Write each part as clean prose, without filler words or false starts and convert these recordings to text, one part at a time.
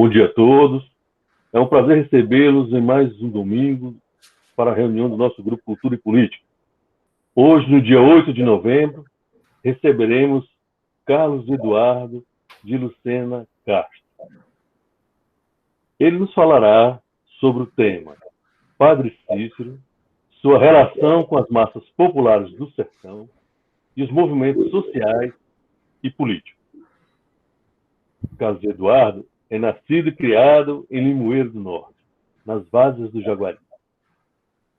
Bom dia a todos. É um prazer recebê-los em mais um domingo para a reunião do nosso Grupo Cultura e Política. Hoje, no dia 8 de novembro, receberemos Carlos Eduardo de Lucena Castro. Ele nos falará sobre o tema Padre Cícero, sua relação com as massas populares do sertão e os movimentos sociais e políticos. Carlos Eduardo é nascido e criado em Limoeiro do Norte, nas várzeas do Jaguari.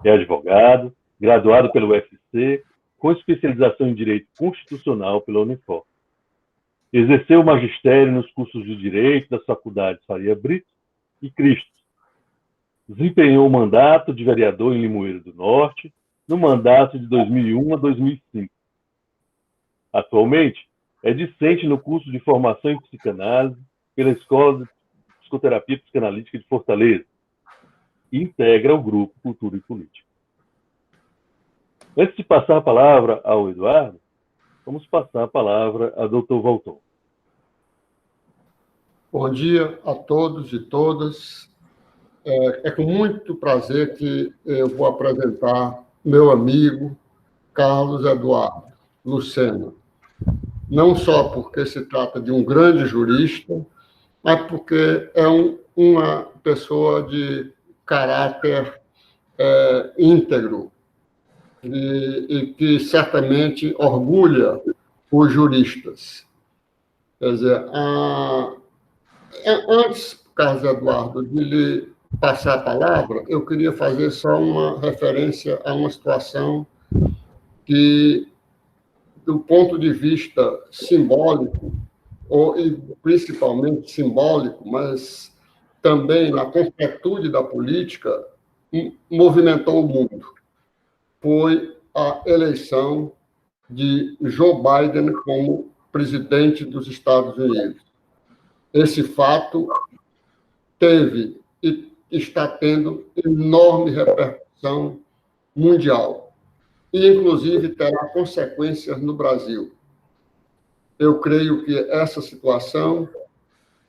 É advogado, graduado pelo UFC, com especialização em Direito Constitucional pela Unifor. Exerceu o magistério nos cursos de Direito das faculdades Faria Brito e Cristo. Desempenhou o mandato de vereador em Limoeiro do Norte, no mandato de 2001 a 2005. Atualmente, é discente no curso de formação em psicanálise pela Escola de Psicoterapia Psicanalítica de Fortaleza e integra o Grupo Cultura e Política. Antes de passar a palavra ao Eduardo, vamos passar a palavra ao Dr. Valton. Bom dia a todos e todas. É com muito prazer que eu vou apresentar meu amigo Carlos Eduardo Lucena. Não só porque se trata de um grande jurista, mas porque é uma pessoa de caráter íntegro e que certamente orgulha os juristas. Quer dizer, antes, Carlos Eduardo, de lhe passar a palavra, eu queria fazer só uma referência a uma situação que, do ponto de vista simbólico, e principalmente simbólico, mas também na concretude da política, movimentou o mundo. Foi a eleição de Joe Biden como presidente dos Estados Unidos. Esse fato teve e está tendo enorme repercussão mundial e, inclusive, terá consequências no Brasil. Eu creio que essa situação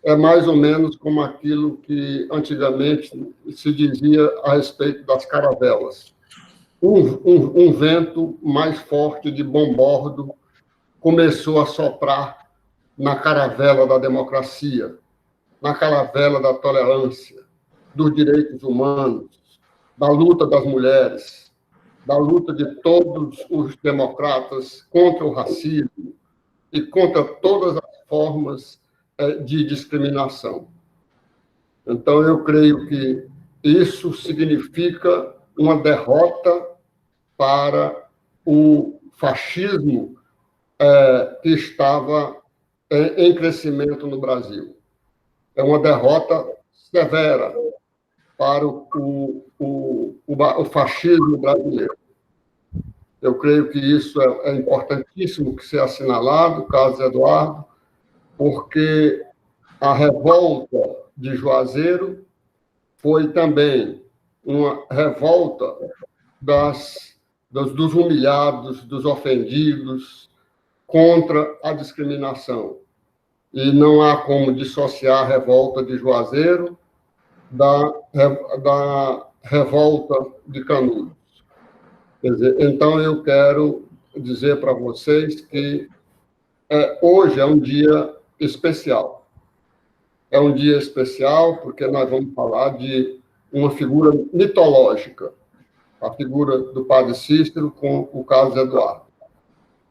é mais ou menos como aquilo que antigamente se dizia a respeito das caravelas. Um vento mais forte de bombordo começou a soprar na caravela da democracia, na caravela da tolerância, dos direitos humanos, da luta das mulheres, da luta de todos os democratas contra o racismo e contra todas as formas de discriminação. Então, eu creio que isso significa uma derrota para o fascismo que estava em crescimento no Brasil. É uma derrota severa para o fascismo brasileiro. Eu creio que isso é importantíssimo que seja assinalado, Carlos Eduardo, porque a revolta de Juazeiro foi também uma revolta dos humilhados, dos ofendidos, contra a discriminação. E não há como dissociar a revolta de Juazeiro da revolta de Canudos. Quer dizer, então, eu quero dizer para vocês que hoje é um dia especial. É um dia especial porque nós vamos falar de uma figura mitológica, a figura do Padre Cícero com o Carlos Eduardo.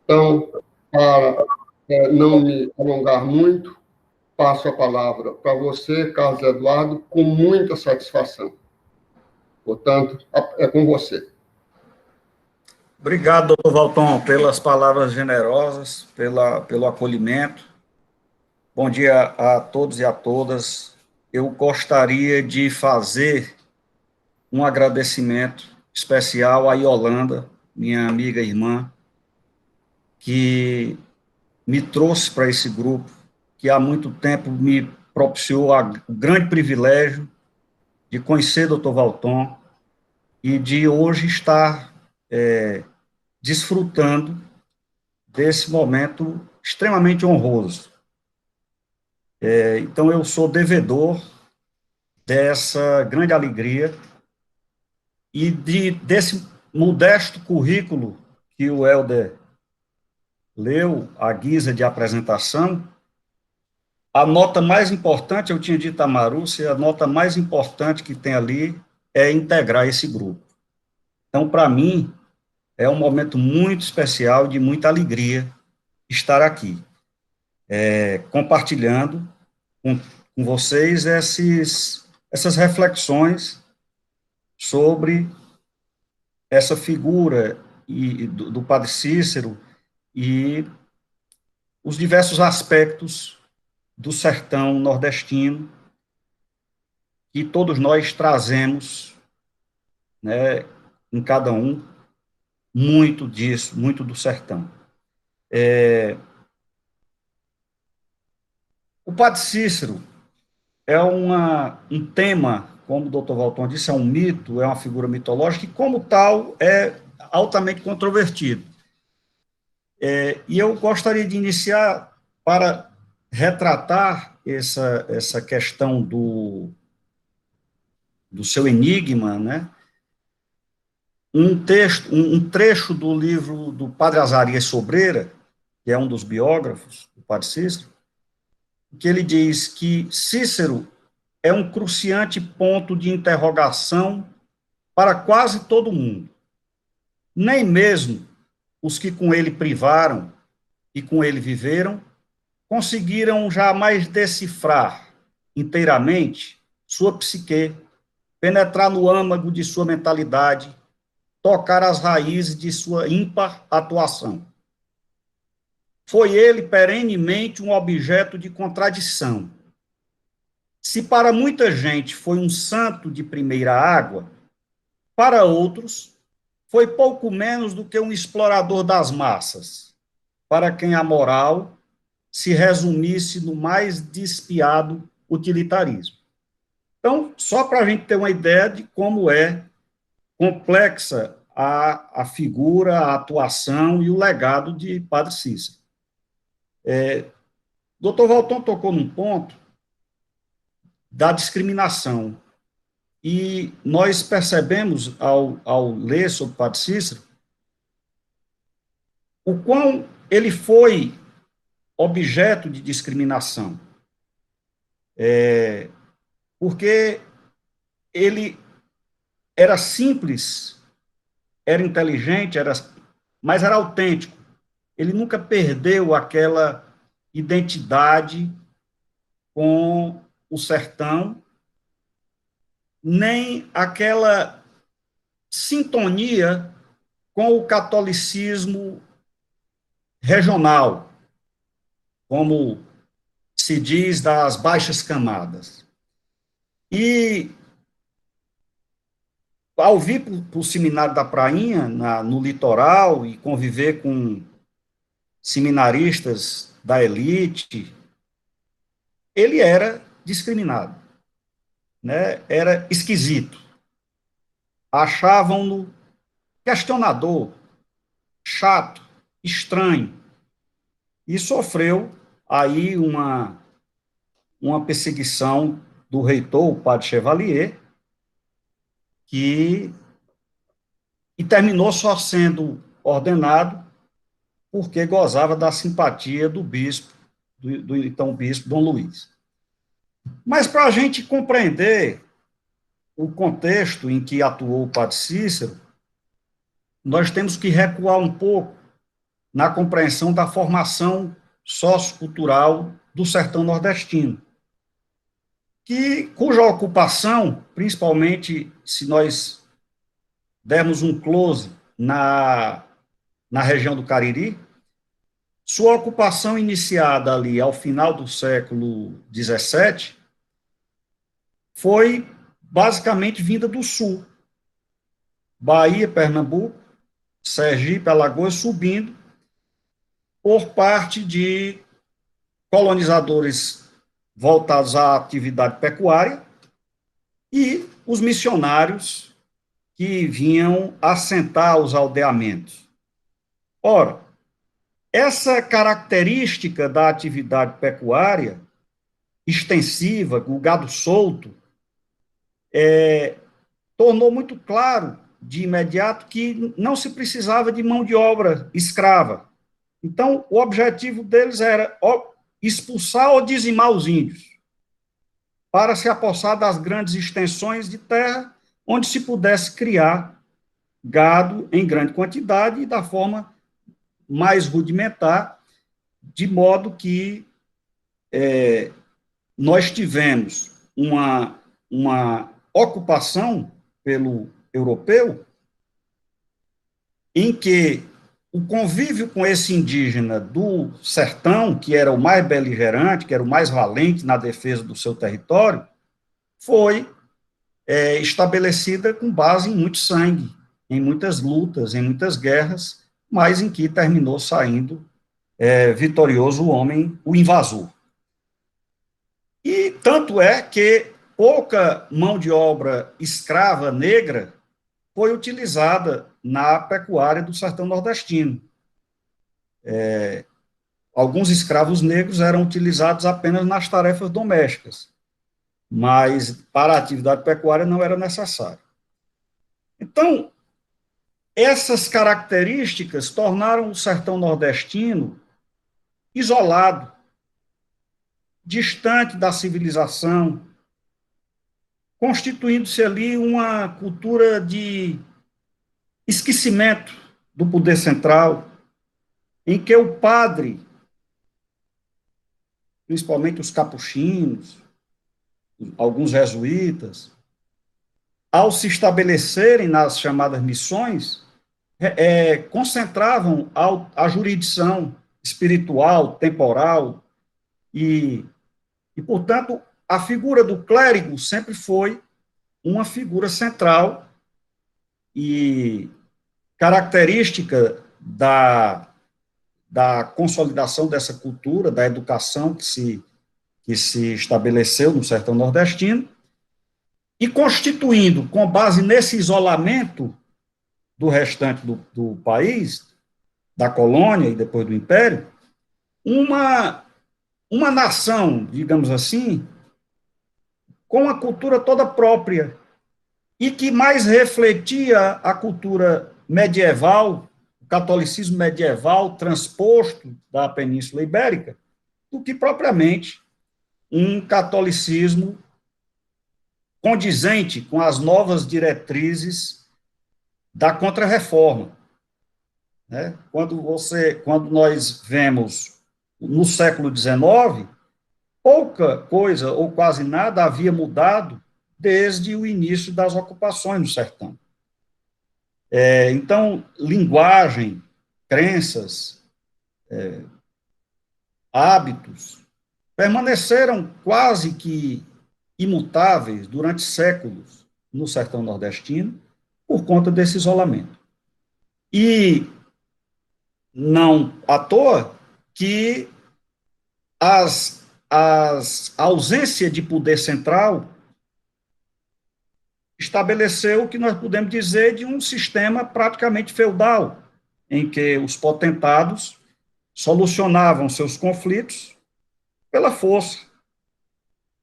Então, para não me alongar muito, passo a palavra para você, Carlos Eduardo, com muita satisfação. Portanto, é com você. Obrigado, doutor Valton, pelas palavras generosas, pelo acolhimento. Bom dia a todos e a todas. Eu gostaria de fazer um agradecimento especial à Yolanda, minha amiga e irmã, que me trouxe para esse grupo, que há muito tempo me propiciou o grande privilégio de conhecer o Dr. Valton e de hoje estar desfrutando desse momento extremamente honroso. Então, eu sou devedor dessa grande alegria e desse modesto currículo que o Helder leu à guisa de apresentação. A nota mais importante, eu tinha dito a Marúcia, a nota mais importante que tem ali é integrar esse grupo. Então, para mim, é um momento muito especial, de muita alegria estar aqui, compartilhando com vocês essas reflexões sobre essa figura do Padre Cícero e os diversos aspectos do sertão nordestino que todos nós trazemos, né, em cada um, muito disso, muito do sertão. O Padre Cícero é um tema, como o doutor Valton disse, é um mito, é uma figura mitológica, e como tal é altamente controvertido. E eu gostaria de iniciar para retratar essa questão do seu enigma, né? Um trecho do livro do Padre Azarias Sobreira, que é um dos biógrafos do Padre Cícero, que ele diz que Cícero é um cruciante ponto de interrogação para quase todo mundo. Nem mesmo os que com ele privaram e com ele viveram conseguiram jamais decifrar inteiramente sua psique, penetrar no âmago de sua mentalidade, tocar as raízes de sua ímpar atuação. Foi ele perenemente um objeto de contradição. Se para muita gente foi um santo de primeira água, para outros foi pouco menos do que um explorador das massas, para quem a moral se resumisse no mais despiado utilitarismo. Então, só para a gente ter uma ideia de como é complexa a figura, a atuação e o legado de Padre Cícero. Dr. Valton tocou num ponto da discriminação, e nós percebemos, ao ler sobre Padre Cícero, o quão ele foi objeto de discriminação, porque ele era simples, era inteligente, mas era autêntico. Ele nunca perdeu aquela identidade com o sertão, nem aquela sintonia com o catolicismo regional, como se diz, das baixas camadas. E, ao vir para o Seminário da Prainha, no litoral, e conviver com seminaristas da elite, ele era discriminado, né? Era esquisito. Achavam-no questionador, chato, estranho, e sofreu aí uma perseguição do reitor, o padre Chevalier, e terminou só sendo ordenado porque gozava da simpatia do bispo, do então bispo Dom Luiz. Mas para a gente compreender o contexto em que atuou o Padre Cícero, nós temos que recuar um pouco na compreensão da formação sociocultural do sertão nordestino, cuja ocupação, principalmente se nós dermos um close na região do Cariri, sua ocupação iniciada ali ao final do século XVII foi basicamente vinda do sul, Bahia, Pernambuco, Sergipe, Alagoas, subindo por parte de colonizadores voltados à atividade pecuária e os missionários que vinham assentar os aldeamentos. Ora, essa característica da atividade pecuária extensiva, o gado solto, tornou muito claro de imediato que não se precisava de mão de obra escrava. Então, o objetivo deles era expulsar ou dizimar os índios, para se apossar das grandes extensões de terra, onde se pudesse criar gado em grande quantidade e da forma mais rudimentar, de modo que nós tivemos uma ocupação pelo europeu em que o convívio com esse indígena do sertão, que era o mais beligerante, que era o mais valente na defesa do seu território, foi estabelecida com base em muito sangue, em muitas lutas, em muitas guerras, mas em que terminou saindo vitorioso o homem, o invasor. E tanto é que pouca mão de obra escrava negra foi utilizada na pecuária do sertão nordestino. Alguns escravos negros eram utilizados apenas nas tarefas domésticas, mas para a atividade pecuária não era necessário. Então, essas características tornaram o sertão nordestino isolado, distante da civilização, constituindo-se ali uma cultura de esquecimento do poder central, em que o padre, principalmente os capuchinhos, alguns jesuítas, ao se estabelecerem nas chamadas missões, concentravam a jurisdição espiritual, temporal, e, portanto, a figura do clérigo sempre foi uma figura central e característica da consolidação dessa cultura, da educação que se estabeleceu no sertão nordestino, e constituindo, com base nesse isolamento do restante do país, da colônia e depois do império, uma nação, digamos assim, com a cultura toda própria, e que mais refletia a cultura medieval, o catolicismo medieval transposto da Península Ibérica, do que propriamente um catolicismo condizente com as novas diretrizes da Contra-Reforma. Né? Quando nós vemos no século XIX, pouca coisa ou quase nada havia mudado desde o início das ocupações no sertão. Então, linguagem, crenças, hábitos, permaneceram quase que imutáveis durante séculos no sertão nordestino por conta desse isolamento. E não à toa que a ausência de poder central estabeleceu o que nós podemos dizer de um sistema praticamente feudal, em que os potentados solucionavam seus conflitos pela força,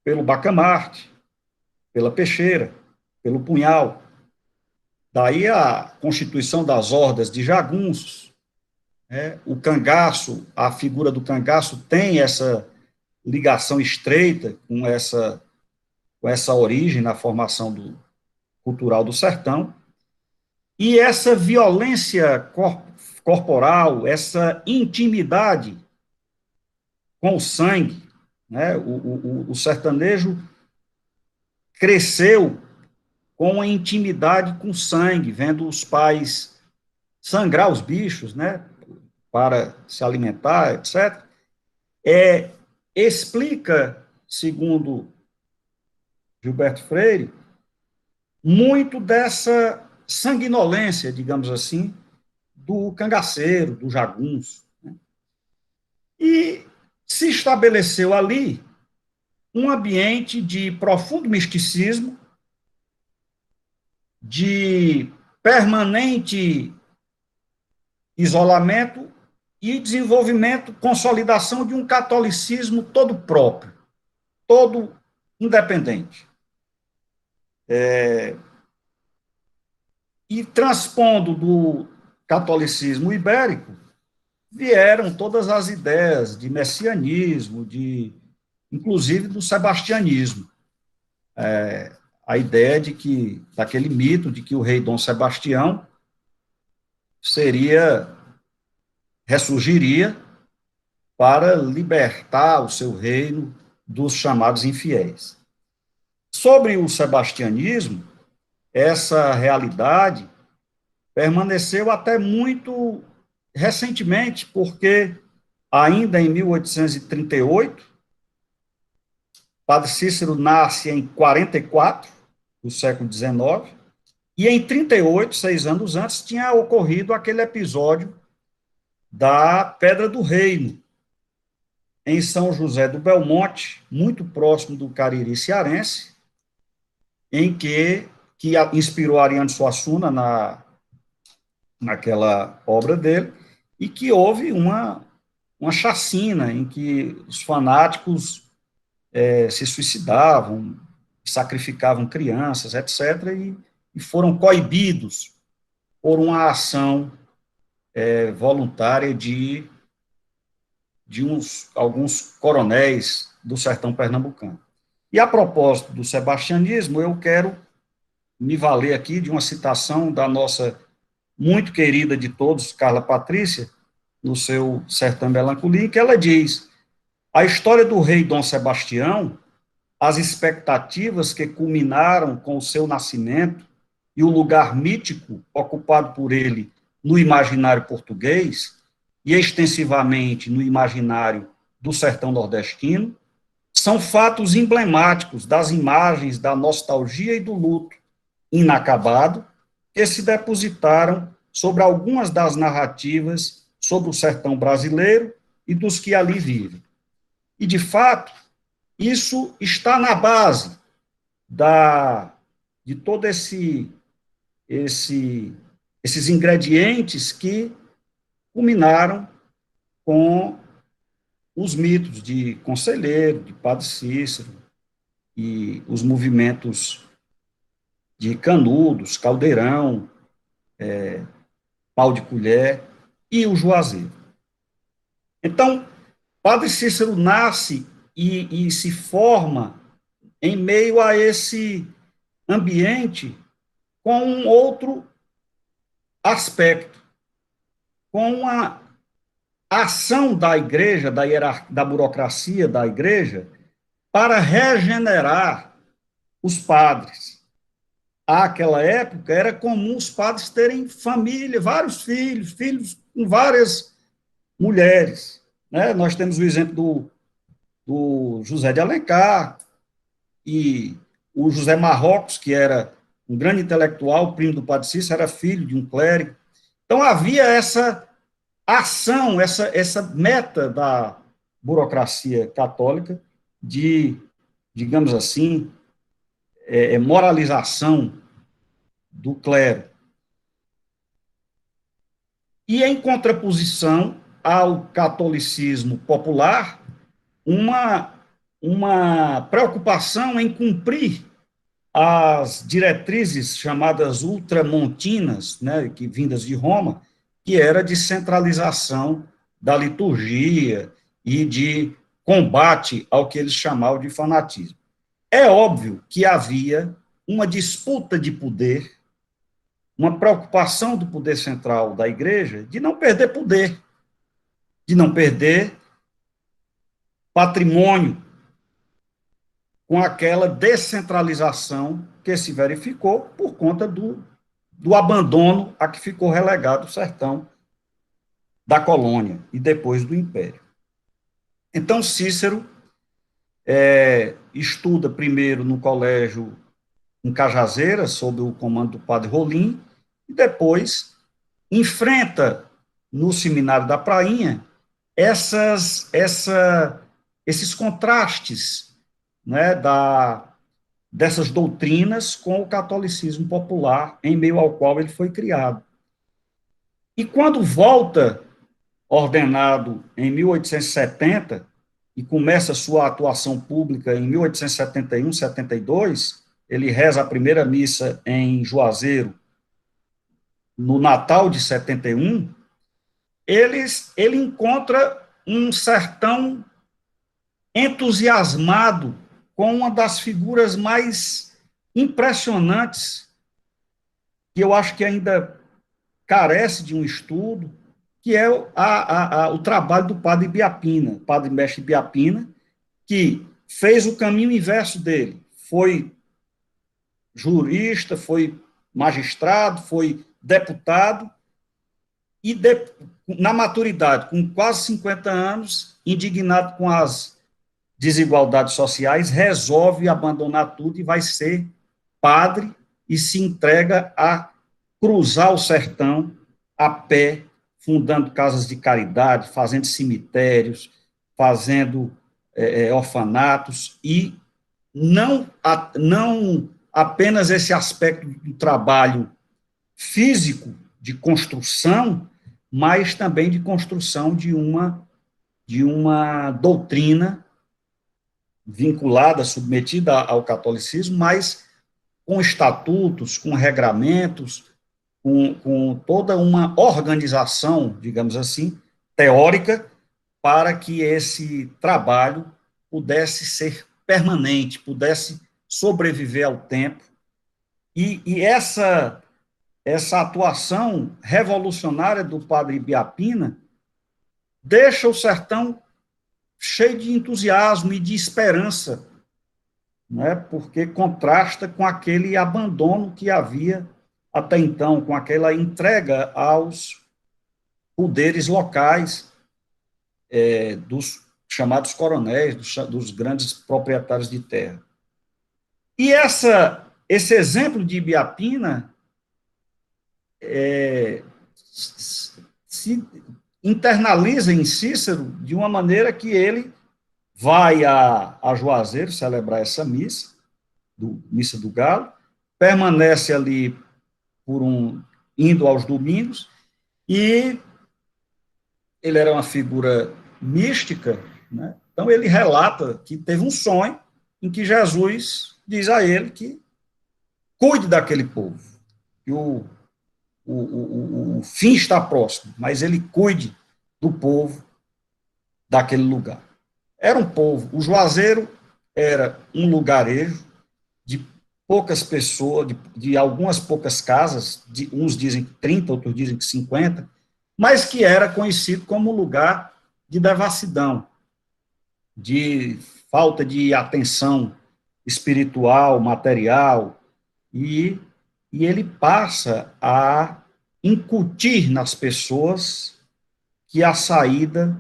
pelo bacamarte, pela peixeira, pelo punhal. Daí a constituição das hordas de jagunços. O cangaço, a figura do cangaço tem essa ligação estreita com essa origem na formação cultural do sertão, e essa violência corporal, essa intimidade com o sangue, né? O sertanejo cresceu com uma intimidade com o sangue, vendo os pais sangrar os bichos, né, para se alimentar, etc., explica, segundo Gilberto Freire, muito dessa sanguinolência, digamos assim, do cangaceiro, do jagunço. Né? E se estabeleceu ali um ambiente de profundo misticismo, de permanente isolamento e desenvolvimento, consolidação de um catolicismo todo próprio, todo independente. E transpondo do catolicismo ibérico, vieram todas as ideias de messianismo, inclusive do sebastianismo. A ideia daquele mito de que o rei Dom Sebastião ressurgiria para libertar o seu reino dos chamados infiéis. Sobre o sebastianismo, essa realidade permaneceu até muito recentemente, porque ainda em 1838, Padre Cícero nasce em 44, do século XIX, e em 38, 6 anos antes, tinha ocorrido aquele episódio da Pedra do Reino, em São José do Belmonte, muito próximo do Cariri cearense, em que inspirou Ariano Suassuna naquela obra dele, e que houve uma chacina em que os fanáticos se suicidavam, sacrificavam crianças, etc., e foram coibidos por uma ação voluntária de alguns coronéis do sertão pernambucano. E a propósito do sebastianismo, eu quero me valer aqui de uma citação da nossa muito querida de todos, Carla Patrícia, no seu Sertão Melancolia, em que ela diz: a história do rei Dom Sebastião, as expectativas que culminaram com o seu nascimento e o lugar mítico ocupado por ele no imaginário português e extensivamente no imaginário do sertão nordestino, são fatos emblemáticos das imagens da nostalgia e do luto inacabado que se depositaram sobre algumas das narrativas sobre o sertão brasileiro e dos que ali vivem. E, de fato, isso está na base de todo esses ingredientes que culminaram com os mitos de Conselheiro, de Padre Cícero, e os movimentos de Canudos, Caldeirão, Pau de Colher e o Juazeiro. Então, Padre Cícero nasce e se forma em meio a esse ambiente com um outro aspecto, com uma ação da igreja, da burocracia da igreja, para regenerar os padres. Àquela época, era comum os padres terem família, vários filhos com várias mulheres. Né? Nós temos o exemplo do José de Alencar e o José Marrocos, que era um grande intelectual, primo do Padre Cícero, era filho de um clérigo. Então, havia essa ação, essa meta da burocracia católica de, digamos assim, moralização do clero. E, em contraposição ao catolicismo popular, uma preocupação em cumprir as diretrizes chamadas ultramontinas, né, vindas de Roma, que era de centralização da liturgia e de combate ao que eles chamavam de fanatismo. É óbvio que havia uma disputa de poder, uma preocupação do poder central da igreja de não perder poder, de não perder patrimônio, com aquela descentralização que se verificou por conta do abandono a que ficou relegado o sertão da colônia e depois do Império. Então, Cícero estuda primeiro no colégio em Cajazeiras, sob o comando do padre Rolim, e depois enfrenta no Seminário da Prainha esses contrastes, né, dessas doutrinas com o catolicismo popular, em meio ao qual ele foi criado. E quando volta, ordenado em 1870, e começa sua atuação pública em 1871, 72, ele reza a primeira missa em Juazeiro, no Natal de 71, ele encontra um sertão entusiasmado com uma das figuras mais impressionantes, que eu acho que ainda carece de um estudo, que é o trabalho do padre Ibiapina, padre mestre Ibiapina, que fez o caminho inverso dele, foi jurista, foi magistrado, foi deputado, e na maturidade, com quase 50 anos, indignado com as desigualdades sociais, resolve abandonar tudo e vai ser padre e se entrega a cruzar o sertão a pé, fundando casas de caridade, fazendo cemitérios, fazendo orfanatos, e não apenas esse aspecto do trabalho físico, de construção, mas também de construção de uma doutrina vinculada, submetida ao catolicismo, mas com estatutos, com regramentos, com toda uma organização, digamos assim, teórica, para que esse trabalho pudesse ser permanente, pudesse sobreviver ao tempo. E essa atuação revolucionária do padre Ibiapina deixa o sertão cheio de entusiasmo e de esperança, né, porque contrasta com aquele abandono que havia até então, com aquela entrega aos poderes locais, dos chamados coronéis, dos grandes proprietários de terra. E esse exemplo de Ibiapina se internaliza em Cícero de uma maneira que ele vai a Juazeiro celebrar essa missa do Galo, permanece ali indo aos domingos, e ele era uma figura mística, né? Então ele relata que teve um sonho em que Jesus diz a ele que cuide daquele povo, que o fim está próximo, mas ele cuide do povo daquele lugar. Era um povo, o Juazeiro era um lugarejo de poucas pessoas, de algumas poucas casas, uns dizem que 30, outros dizem que 50, mas que era conhecido como lugar de devassidão, de falta de atenção espiritual, material, e ele passa a incutir nas pessoas que a saída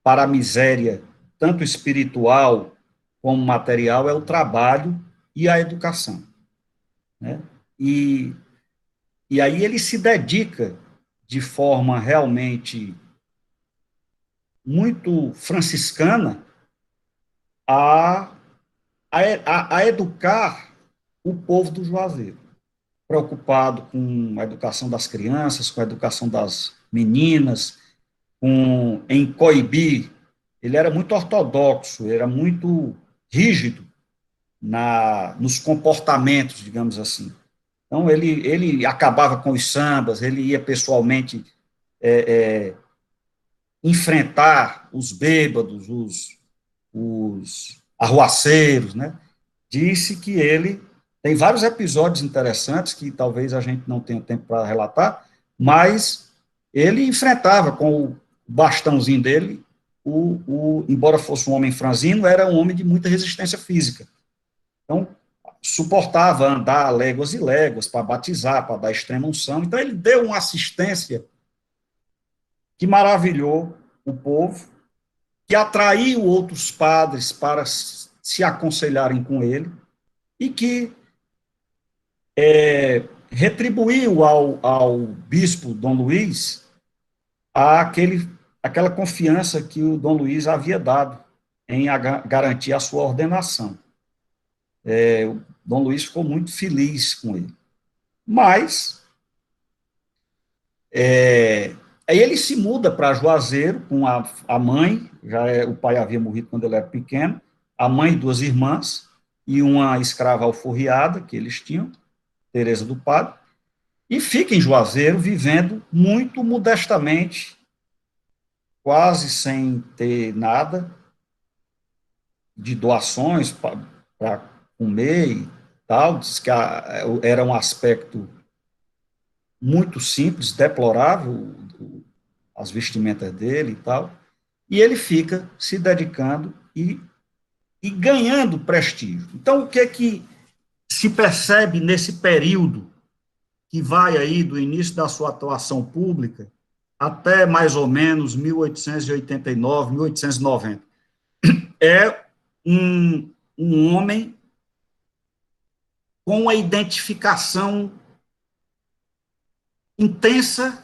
para a miséria, tanto espiritual como material, é o trabalho e a educação, né? E aí ele se dedica de forma realmente muito franciscana a educar o povo do Juazeiro, preocupado com a educação das crianças, com a educação das meninas, em coibir. Ele era muito ortodoxo, era muito rígido nos comportamentos, digamos assim. Então, ele acabava com os sambas, ele ia pessoalmente enfrentar os bêbados, os arruaceiros, né? Disse que ele tem vários episódios interessantes que talvez a gente não tenha tempo para relatar, mas ele enfrentava com o bastãozinho dele, embora fosse um homem franzino, era um homem de muita resistência física. Então, suportava andar léguas e léguas para batizar, para dar extrema unção. Então, ele deu uma assistência que maravilhou o povo, que atraiu outros padres para se aconselharem com ele, e que retribuiu ao bispo Dom Luís aquela confiança que o Dom Luís havia dado em garantir a sua ordenação. O Dom Luís ficou muito feliz com ele. Mas Aí ele se muda para Juazeiro com a mãe, o pai havia morrido quando ele era pequeno, a mãe e 2 irmãs, e uma escrava alforriada que eles tinham, Teresa do Padre, e fica em Juazeiro vivendo muito modestamente, quase sem ter nada de doações para comer e tal. Diz que era um aspecto muito simples, deplorável, as vestimentas dele e tal, e ele fica se dedicando e ganhando prestígio. Então, o que é que se percebe nesse período que vai aí do início da sua atuação pública até mais ou menos 1889, 1890? É um homem com uma identificação intensa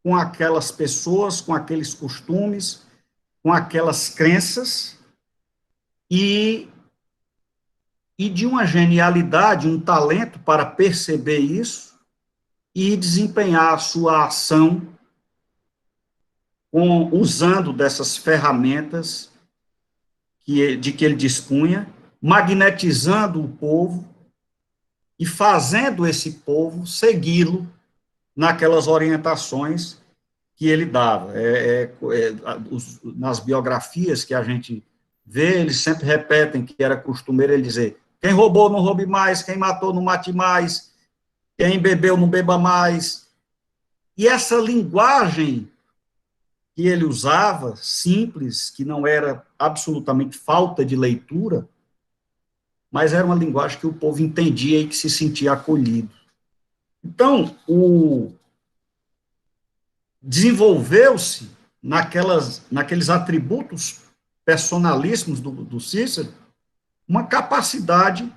com aquelas pessoas, com aqueles costumes, com aquelas crenças, e de uma genialidade, um talento para perceber isso e desempenhar a sua ação usando dessas ferramentas de que ele dispunha, magnetizando o povo e fazendo esse povo segui-lo naquelas orientações que ele dava. Nas biografias que a gente vê, eles sempre repetem que era costumeiro ele dizer: quem roubou, não roube mais, quem matou, não mate mais, quem bebeu, não beba mais. E essa linguagem que ele usava, simples, que não era absolutamente falta de leitura, mas era uma linguagem que o povo entendia e que se sentia acolhido. Então, desenvolveu-se naqueles atributos personalíssimos do Cícero uma capacidade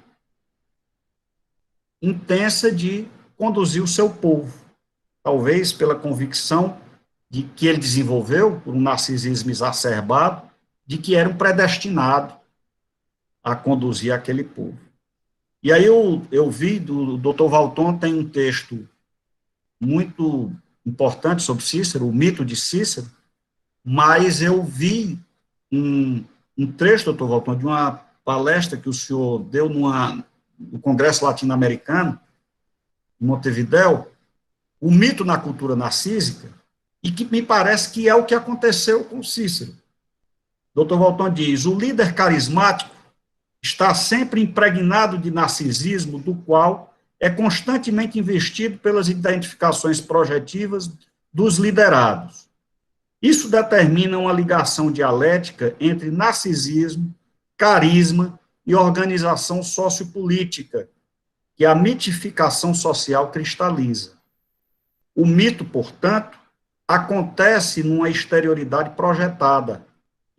intensa de conduzir o seu povo, talvez pela convicção de que ele desenvolveu, por um narcisismo exacerbado, de que era um predestinado a conduzir aquele povo. E aí eu vi, do Dr. Valton tem um texto muito importante sobre Cícero, o mito de Cícero, mas eu vi um trecho, Dr. Valton, de uma palestra que o senhor deu no Congresso Latino-Americano, em Montevidéu, o mito na cultura narcísica, e que me parece que é o que aconteceu com Cícero. Dr. Valton diz: o líder carismático está sempre impregnado de narcisismo, do qual é constantemente investido pelas identificações projetivas dos liderados. Isso determina uma ligação dialética entre narcisismo, carisma e organização sociopolítica, que a mitificação social cristaliza. O mito, portanto, acontece numa exterioridade projetada,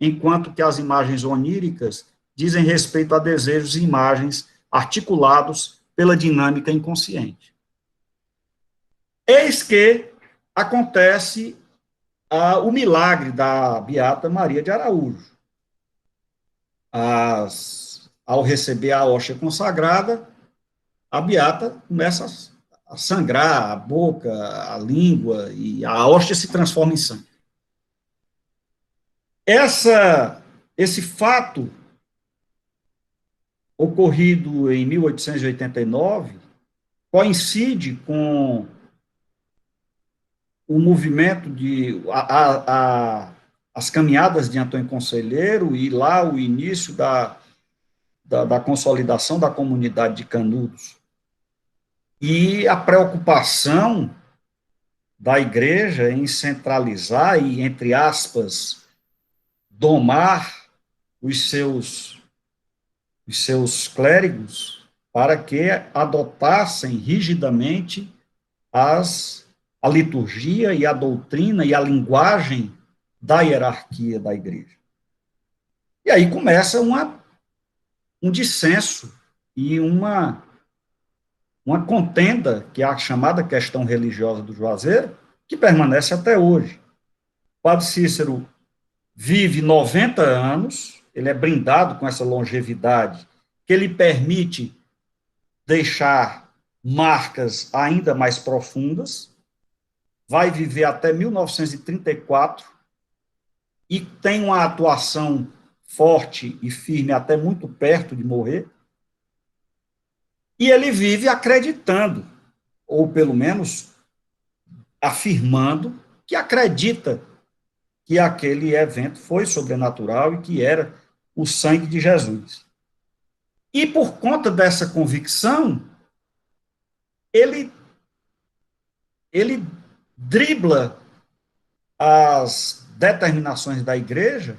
enquanto que as imagens oníricas dizem respeito a desejos e imagens articulados pela dinâmica inconsciente. Eis que acontece o milagre da Beata Maria de Araújo. Ao receber a hóstia consagrada, a Beata começa a sangrar a boca, a língua, e a hóstia se transforma em sangue. Esse fato, ocorrido em 1889, coincide com o movimento as caminhadas de Antônio Conselheiro, e lá o início da consolidação da comunidade de Canudos. E a preocupação da igreja em centralizar e, entre aspas, domar os seus clérigos para que adotassem rigidamente a liturgia e a doutrina e a linguagem da hierarquia da igreja. E aí começa um dissenso e uma contenda, que é a chamada questão religiosa do Juazeiro, que permanece até hoje. O padre Cícero vive 90 anos, ele é brindado com essa longevidade, que lhe permite deixar marcas ainda mais profundas, vai viver até 1934 e tem uma atuação forte e firme até muito perto de morrer. E ele vive acreditando, ou pelo menos afirmando, que acredita que aquele evento foi sobrenatural e que era o sangue de Jesus. E por conta dessa convicção, ele dribla as determinações da igreja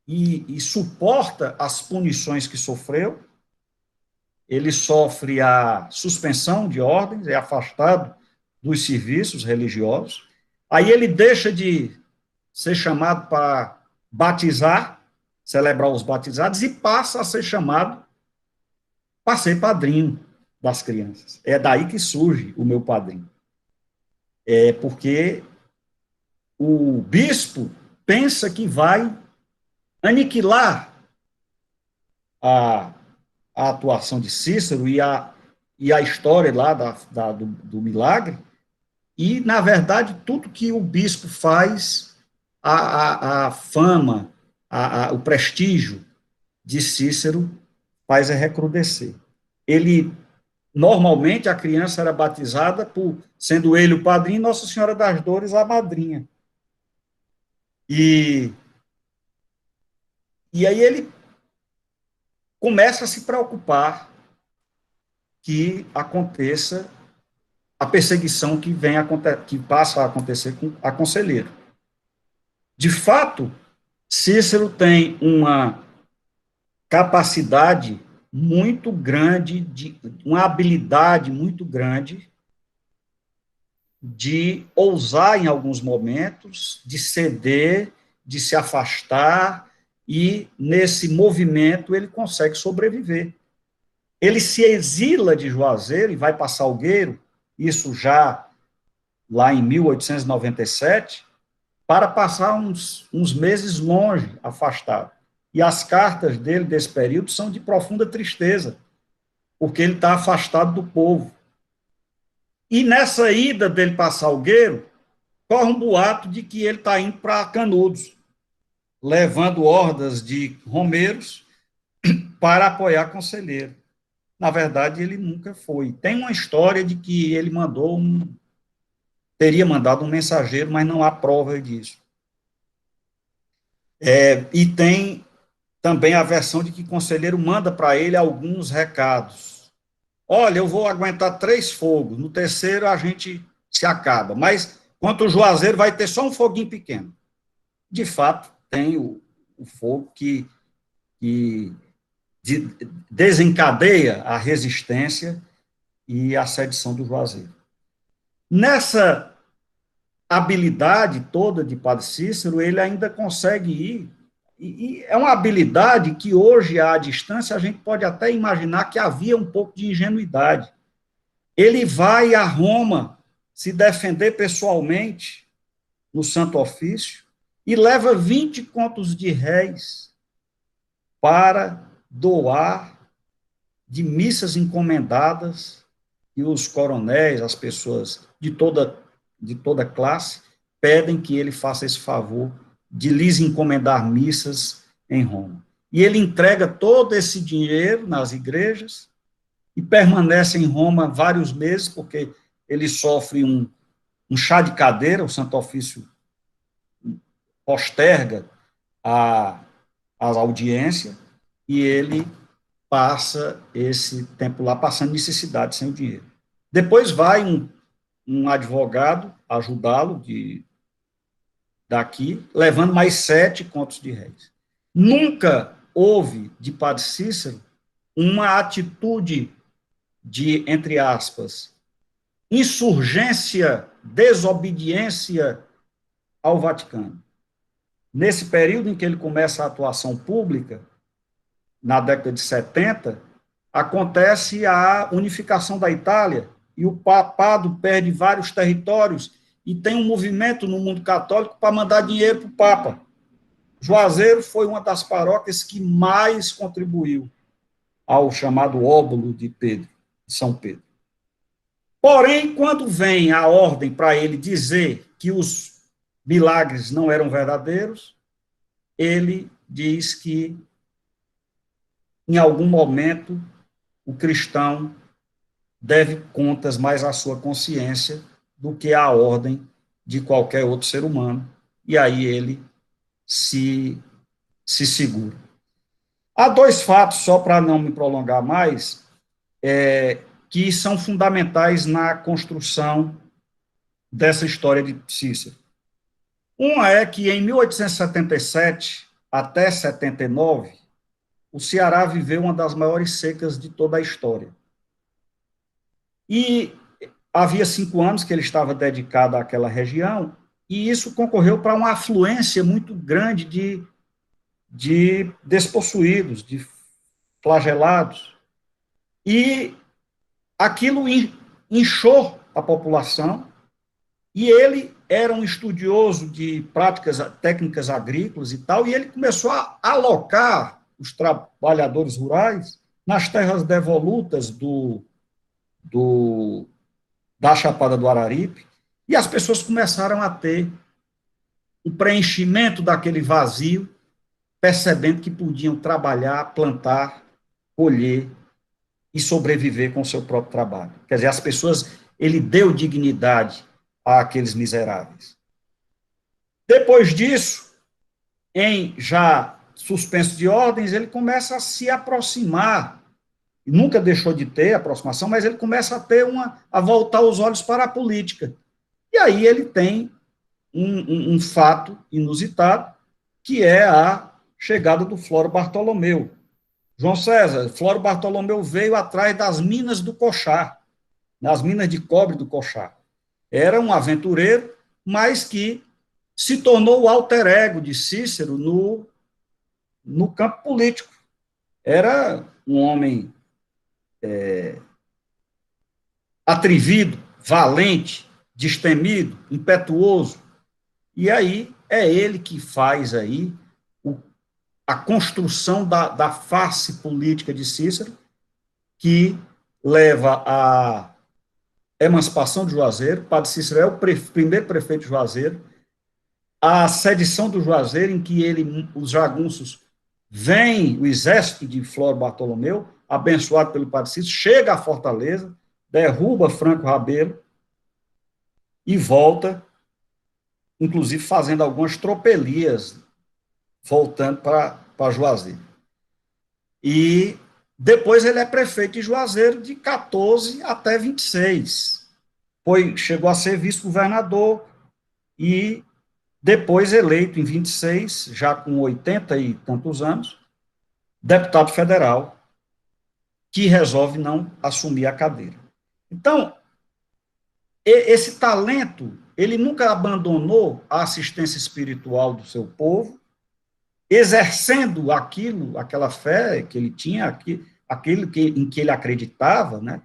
e suporta as punições que sofreu. Ele sofre a suspensão de ordens, é afastado dos serviços religiosos. Aí ele deixa de ser chamado para batizar, celebrar os batizados, e passa a ser chamado para ser padrinho das crianças. É daí que surge o meu padrinho. É porque o bispo pensa que vai aniquilar a atuação de Cícero e a história lá do milagre, e, na verdade, tudo que o bispo faz, a fama, o prestígio de Cícero faz é recrudescer. Ele, normalmente, a criança era batizada sendo ele o padrinho, Nossa Senhora das Dores a madrinha. E aí ele começa a se preocupar que aconteça a perseguição que passa a acontecer com a Conselheiro. De fato, Cícero tem uma capacidade muito grande, uma habilidade muito grande de ousar em alguns momentos, de ceder, de se afastar, e nesse movimento ele consegue sobreviver. Ele se exila de Juazeiro e vai para Salgueiro, isso já lá em 1897, para passar uns meses longe, afastado. E as cartas dele desse período são de profunda tristeza, porque ele está afastado do povo. E nessa ida dele para Salgueiro, corre um boato de que ele está indo para Canudos, levando hordas de romeiros para apoiar Conselheiro. Na verdade, ele nunca foi. Tem uma história de que ele teria mandado um mensageiro, mas não há prova disso. E tem também a versão de que Conselheiro manda para ele alguns recados. Olha, eu vou aguentar 3 fogos, no terceiro a gente se acaba, mas quanto o Juazeiro vai ter só um foguinho pequeno. De fato, tem o fogo que desencadeia a resistência e a sedição do Juazeiro. Nessa habilidade toda de Padre Cícero, ele ainda consegue ir, e é uma habilidade que hoje, à distância, a gente pode até imaginar que havia um pouco de ingenuidade. Ele vai a Roma se defender pessoalmente no Santo Ofício e leva 20 contos de réis para doar de missas encomendadas, e os coronéis, as pessoas de toda classe, pedem que ele faça esse favor de lhes encomendar missas em Roma. E ele entrega todo esse dinheiro nas igrejas e permanece em Roma vários meses, porque ele sofre um chá de cadeira, o Santo Ofício posterga a audiência, e ele passa esse tempo lá passando necessidade sem o dinheiro. Depois vai um advogado ajudá-lo daqui, levando mais 7 contos de réis. Nunca houve, de Padre Cícero, uma atitude de, entre aspas, insurgência, desobediência ao Vaticano. Nesse período em que ele começa a atuação pública, na década de 70, acontece a unificação da Itália, e o papado perde vários territórios, e tem um movimento no mundo católico para mandar dinheiro para o Papa. Juazeiro foi uma das paróquias que mais contribuiu ao chamado óbolo de São Pedro. Porém, quando vem a ordem para ele dizer que os milagres não eram verdadeiros, ele diz que, em algum momento, o cristão deve contas mais à sua consciência do que à ordem de qualquer outro ser humano, e aí ele se segura. Há dois fatos, só para não me prolongar mais, que são fundamentais na construção dessa história de Cícero. Uma é que, em 1877 até 79, o Ceará viveu uma das maiores secas de toda a história. E havia 5 anos que ele estava dedicado àquela região, e isso concorreu para uma afluência muito grande de despossuídos, de flagelados. E aquilo inchou a população, e ele era um estudioso de práticas técnicas agrícolas e tal, e ele começou a alocar os trabalhadores rurais nas terras devolutas da Chapada do Araripe, e as pessoas começaram a ter um preenchimento daquele vazio, percebendo que podiam trabalhar, plantar, colher e sobreviver com o seu próprio trabalho. Quer dizer, as pessoas, ele deu dignidade àqueles miseráveis. Depois disso, em já suspenso de ordens, ele começa a se aproximar, nunca deixou de ter aproximação, mas ele começa a ter a voltar os olhos para a política. E aí ele tem um fato inusitado, que é a chegada do Floro Bartolomeu. João César, Floro Bartolomeu veio atrás das minas do Coxá, das minas de cobre do Coxá. Era um aventureiro, mas que se tornou o alter ego de Cícero no campo político. Era um homem atrevido, valente, destemido, impetuoso. E aí é ele que faz aí a construção da face política de Cícero, que leva à emancipação de Juazeiro. Padre Cícero é o primeiro prefeito de Juazeiro, a sedição do Juazeiro, em que os jagunços vêm, o exército de Floro Bartolomeu, abençoado pelo Padre Cícero, chega à Fortaleza, derruba Franco Rabelo e volta, inclusive fazendo algumas tropelias, voltando para Juazeiro. E depois ele é prefeito de Juazeiro de 14 até 26. Chegou a ser vice-governador e depois eleito em 26, já com 80 e tantos anos, deputado federal, que resolve não assumir a cadeira. Então, esse talento, ele nunca abandonou a assistência espiritual do seu povo, exercendo aquela fé que ele tinha, aquilo em que ele acreditava, né?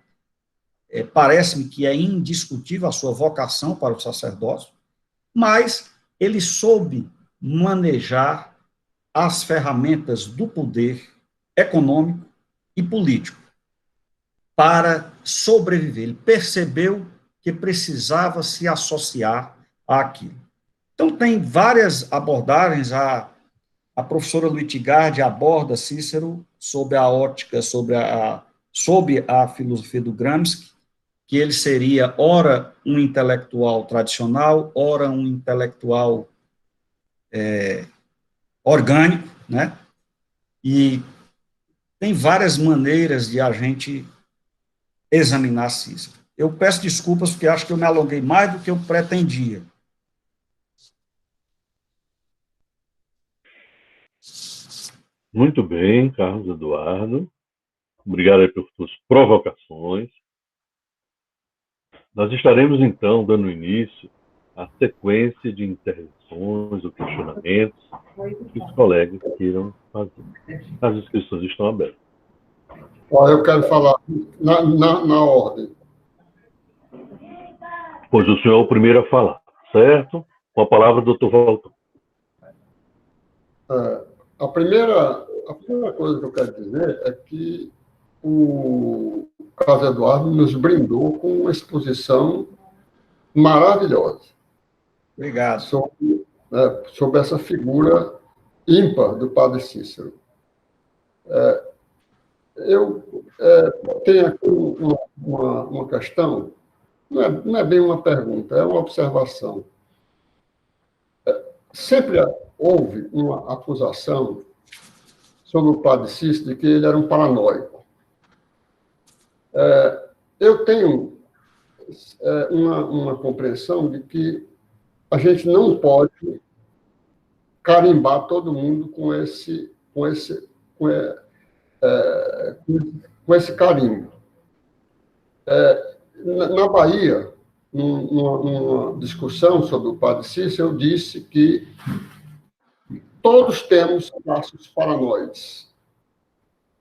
Parece-me que é indiscutível a sua vocação para o sacerdócio, mas ele soube manejar as ferramentas do poder econômico e político para sobreviver. Ele percebeu que precisava se associar àquilo. Então, tem várias abordagens. A professora Luitigardi aborda Cícero sob a ótica, sob a filosofia do Gramsci, que ele seria, ora, um intelectual tradicional, ora, um intelectual orgânico, né? E tem várias maneiras de a gente examinar Cícero. Eu peço desculpas, porque acho que eu me alonguei mais do que eu pretendia. Muito bem, Carlos Eduardo. Obrigado aí por suas provocações. Nós estaremos, então, dando início à sequência de intervenções ou questionamentos que os colegas queiram fazer. As inscrições estão abertas. Eu quero falar na ordem. Pois o senhor é o primeiro a falar, certo? Com a palavra, doutor Valton. A primeira coisa que eu quero dizer é que o Carlos Eduardo nos brindou com uma exposição maravilhosa. Obrigado. Sobre essa figura ímpar do Padre Cícero. Eu tenho aqui uma questão, não é bem uma pergunta, é uma observação. Sempre houve uma acusação sobre o Padre Cícero de que ele era um paranoico. Eu tenho uma compreensão de que a gente não pode carimbar todo mundo com esse carimbo. Na Bahia, numa discussão sobre o Padre Cícero, eu disse que todos temos traços paranoides.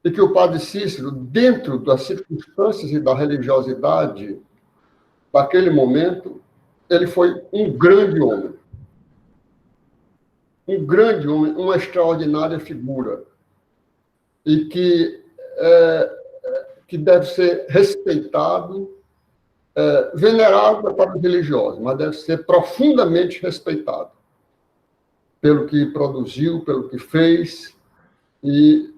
E que o Padre Cícero, dentro das circunstâncias e da religiosidade daquele momento, ele foi um grande homem. Um grande homem, uma extraordinária figura. E que deve ser respeitado, venerado para os religiosos, mas deve ser profundamente respeitado pelo que produziu, pelo que fez, e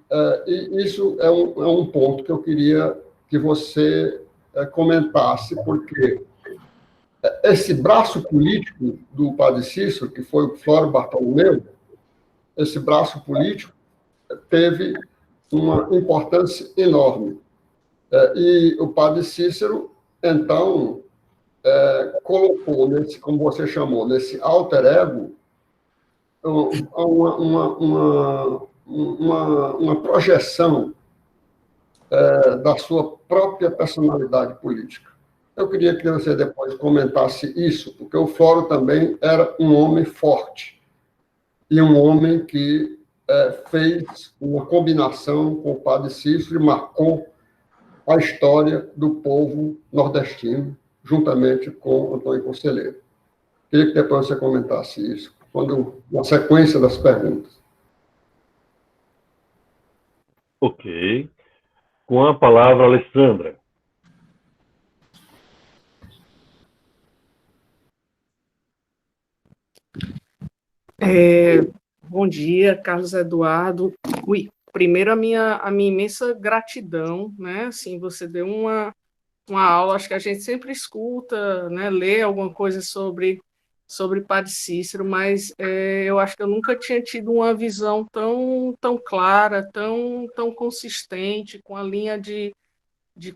isso é um ponto que eu queria que você comentasse, porque esse braço político do Padre Cícero, que foi o Flório Bartolomeu, esse braço político teve uma importância enorme. E o Padre Cícero, então, colocou, como você chamou, nesse alter ego, uma projeção da sua própria personalidade política. Eu queria que você depois comentasse isso, porque o Flório também era um homem forte e um homem que fez uma combinação com o Padre Cícero e marcou a história do povo nordestino, juntamente com Antônio Conselheiro. Queria que depois você comentasse isso, na sequência das perguntas. Ok. Com a palavra, Alessandra. Bom dia, Carlos Eduardo. Primeiro, a minha imensa gratidão, né? Assim, você deu uma aula, acho que a gente sempre escuta, né, lê alguma coisa sobre Padre Cícero, mas eu acho que eu nunca tinha tido uma visão tão clara, tão consistente, com a linha de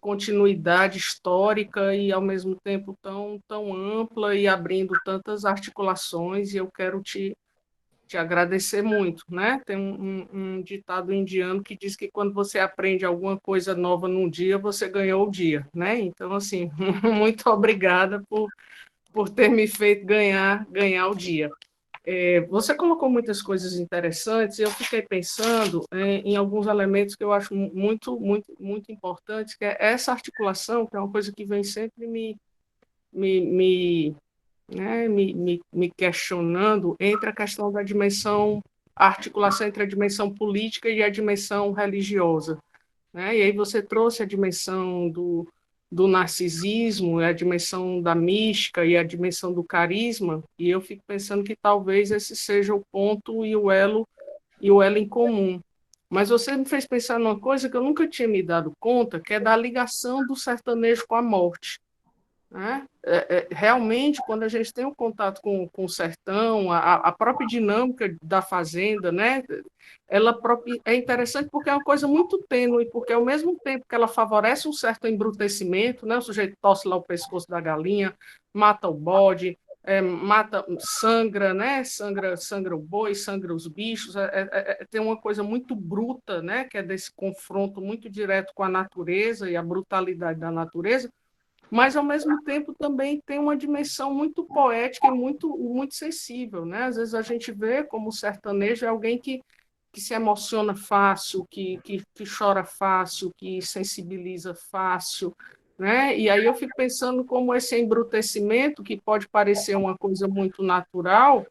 continuidade histórica e, ao mesmo tempo, tão ampla e abrindo tantas articulações, e eu quero te agradecer muito, né? Tem um ditado indiano que diz que quando você aprende alguma coisa nova num dia, você ganhou o dia, né? Então, assim, muito obrigada por ter me feito ganhar o dia. Você colocou muitas coisas interessantes e eu fiquei pensando em alguns elementos que eu acho muito importantes, que é essa articulação, que é uma coisa que vem sempre me questionando entre a questão da a articulação entre a dimensão política e a dimensão religiosa, né? E aí você trouxe a dimensão do narcisismo, a dimensão da mística e a dimensão do carisma, e eu fico pensando que talvez esse seja o ponto e o elo em comum. Mas você me fez pensar numa coisa que eu nunca tinha me dado conta, que é da ligação do sertanejo com a morte, né? Realmente, quando a gente tem um contato com o sertão, a própria dinâmica da fazenda, né? Ela é interessante porque é uma coisa muito tênue, porque ao mesmo tempo que ela favorece um certo embrutecimento, né? O sujeito torce lá o pescoço da galinha, mata o bode, sangra, né? Sangra o boi, sangra os bichos, tem uma coisa muito bruta, né? Que é desse confronto muito direto com a natureza e a brutalidade da natureza, mas, ao mesmo tempo, também tem uma dimensão muito poética e muito sensível, né? Às vezes a gente vê como o sertanejo é alguém que se emociona fácil, que chora fácil, que sensibiliza fácil, né? E aí eu fico pensando como esse embrutecimento, que pode parecer uma coisa muito natural,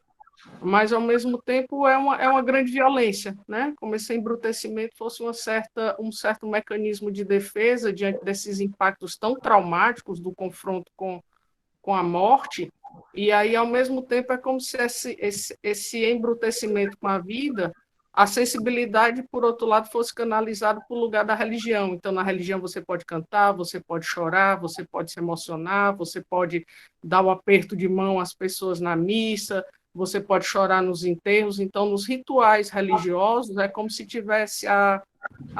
mas, ao mesmo tempo, é uma grande violência, né? Como se esse embrutecimento fosse um certo mecanismo de defesa diante desses impactos tão traumáticos do confronto com a morte, e aí, ao mesmo tempo, é como se esse embrutecimento com a vida, a sensibilidade, por outro lado, fosse canalizada para o lugar da religião. Então, na religião você pode cantar, você pode chorar, você pode se emocionar, você pode dar o aperto de mão às pessoas na missa, você pode chorar nos enterros. Então, nos rituais religiosos, é como se tivesse a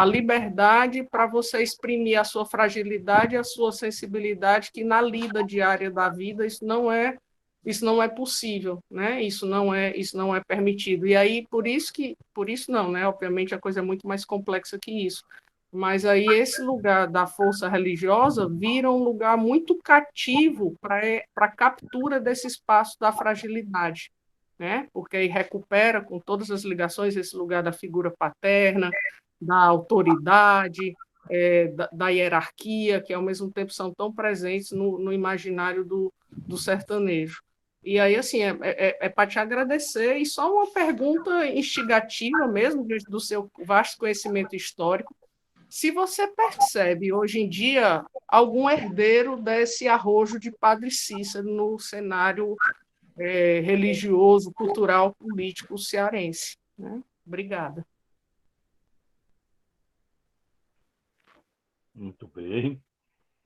liberdade para você exprimir a sua fragilidade e a sua sensibilidade, que na lida diária da vida isso não é possível, né? Isso não é permitido. E aí por isso não, né? Obviamente a coisa é muito mais complexa que isso. Mas aí esse lugar da força religiosa vira um lugar muito cativo para a captura desse espaço da fragilidade, né? Porque aí recupera com todas as ligações esse lugar da figura paterna, da autoridade, da hierarquia, que ao mesmo tempo são tão presentes no imaginário do sertanejo. E aí, assim, é para te agradecer, e só uma pergunta instigativa mesmo, diante do seu vasto conhecimento histórico, se você percebe, hoje em dia, algum herdeiro desse arrojo de Padre Cícero no cenário religioso, cultural, político cearense, né? Obrigada. Muito bem.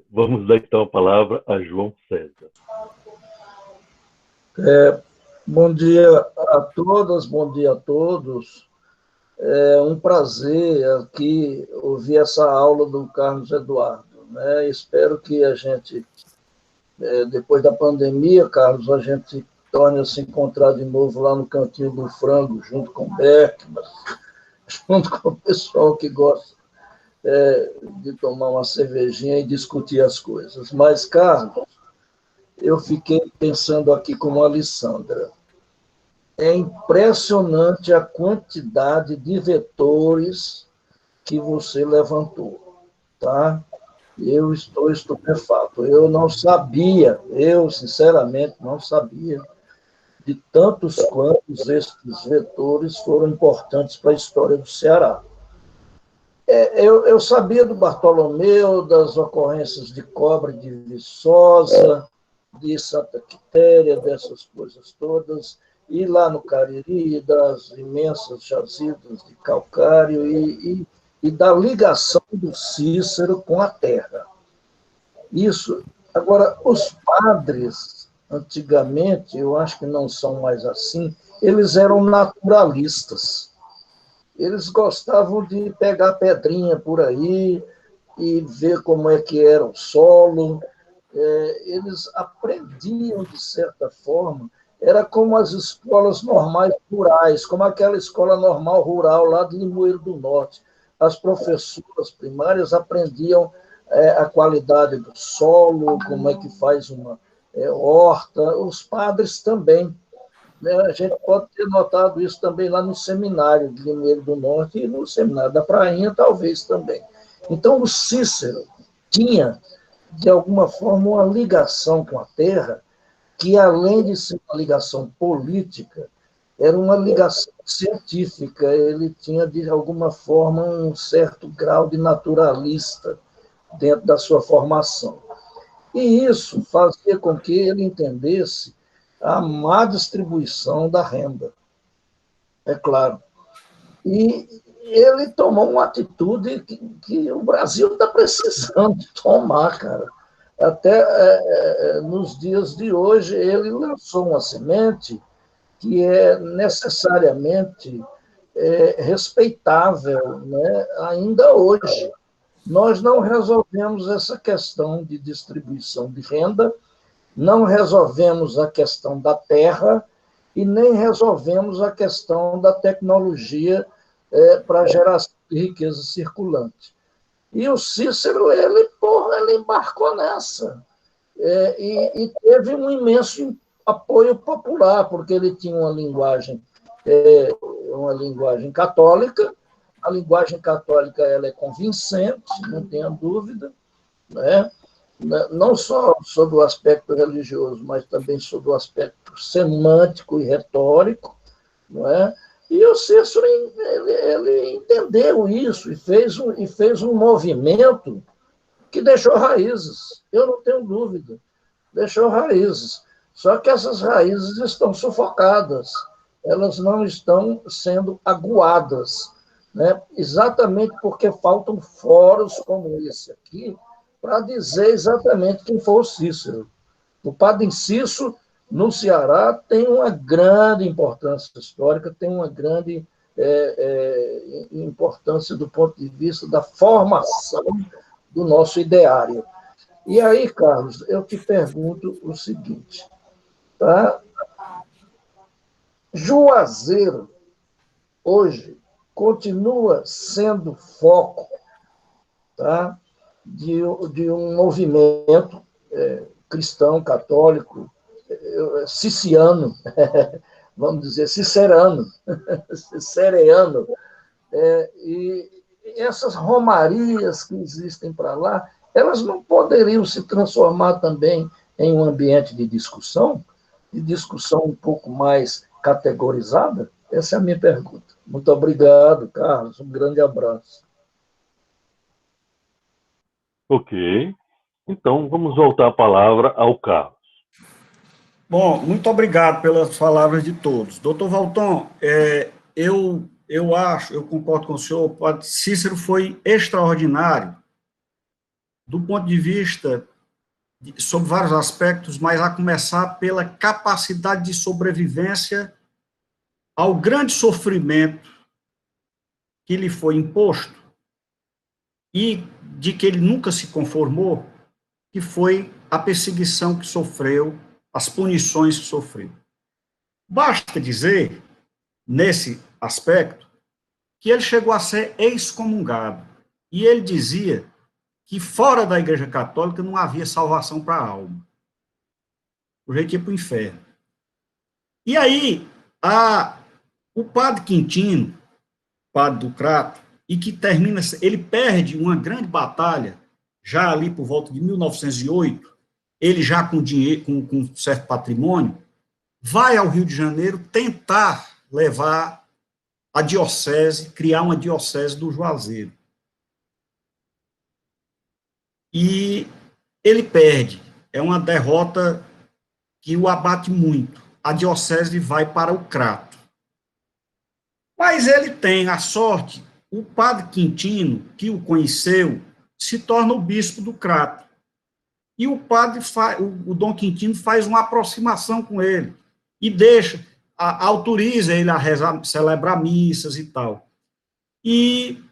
Vamos dar então a palavra a João César. Bom dia a todas, bom dia a todos. É um prazer aqui ouvir essa aula do Carlos Eduardo, né? Espero que a gente, depois da pandemia, Carlos, a gente torne a se encontrar de novo lá no Cantinho do Frango, junto com o Beckman, junto com o pessoal que gosta de tomar uma cervejinha e discutir as coisas. Mas, Carlos, eu fiquei pensando aqui como a Alessandra. É impressionante a quantidade de vetores que você levantou, tá? Eu estou estupefato. Eu não sabia, eu sinceramente não sabia de tantos quantos esses vetores foram importantes para a história do Ceará. Eu sabia do Bartolomeu, das ocorrências de Cobra de Viçosa, de Santa Quitéria, dessas coisas todas, e lá no Cariri, das imensas jazidas de calcário e da ligação do Cícero com a terra. Isso. Agora, os padres, antigamente, eu acho que não são mais assim, eles eram naturalistas. Eles gostavam de pegar pedrinha por aí e ver como é que era o solo. Eles aprendiam, de certa forma, era como as escolas normais rurais, como aquela escola normal rural lá de Limoeiro do Norte. As professoras primárias aprendiam a qualidade do solo, como é que faz uma horta, os padres também. A gente pode ter notado isso também lá no seminário de Limoeiro do Norte e no seminário da Prainha, talvez também. Então, o Cícero tinha, de alguma forma, uma ligação com a terra que, além de ser uma ligação política, era uma ligação científica. Ele tinha, de alguma forma, um certo grau de naturalista dentro da sua formação. E isso fazia com que ele entendesse a má distribuição da renda, é claro. E ele tomou uma atitude que o Brasil está precisando tomar, cara. Até nos dias de hoje, ele lançou uma semente que é necessariamente respeitável, né, ainda hoje. Nós não resolvemos essa questão de distribuição de renda, não resolvemos a questão da terra e nem resolvemos a questão da tecnologia para a geração de riqueza circulante. E o Cícero, ele embarcou nessa. E teve um imenso apoio popular, porque ele tinha uma linguagem católica. A linguagem católica ela é convincente, não tenha dúvida, né? né, não só sobre o aspecto religioso, mas também sobre o aspecto semântico e retórico, não é? E o Cícero ele entendeu isso e fez um movimento que deixou raízes, eu não tenho dúvida, deixou raízes. Só que essas raízes estão sufocadas, elas não estão sendo aguadas, né? Exatamente porque faltam fóruns como esse aqui para dizer exatamente quem foi o Cícero. O padre Cícero, no Ceará, tem uma grande importância histórica, tem uma grande importância do ponto de vista da formação do nosso ideário. E aí, Carlos, eu te pergunto o seguinte, tá? Juazeiro, hoje, continua sendo foco, tá? de um movimento cristão, católico, ciciano, vamos dizer, cicerano, cicereano, e essas romarias que existem para lá, elas não poderiam se transformar também em um ambiente de discussão um pouco mais categorizada? Essa é a minha pergunta. Muito obrigado, Carlos. Um grande abraço. Ok. Então, vamos voltar a palavra ao Carlos. Bom, muito obrigado pelas palavras de todos. Doutor Valton, eu concordo com o senhor, o padre Cícero foi extraordinário do ponto de vista, sobre vários aspectos, mas a começar pela capacidade de sobrevivência ao grande sofrimento que lhe foi imposto e de que ele nunca se conformou, que foi a perseguição que sofreu, as punições que sofreu. Basta dizer, nesse aspecto, que ele chegou a ser excomungado. E ele dizia que fora da Igreja Católica não havia salvação para a alma. O jeito ia para o inferno. E aí, o padre Quintino, padre do Crato, e que termina, ele perde uma grande batalha, já ali por volta de 1908, ele já com dinheiro, com certo patrimônio, vai ao Rio de Janeiro tentar levar a diocese, criar uma diocese do Juazeiro. E ele perde. É uma derrota que o abate muito. A diocese vai para o Crato. Mas ele tem a sorte, o padre Quintino, que o conheceu, se torna o bispo do Crato. E o padre, o Dom Quintino faz uma aproximação com ele e autoriza ele a rezar, celebrar missas e tal. E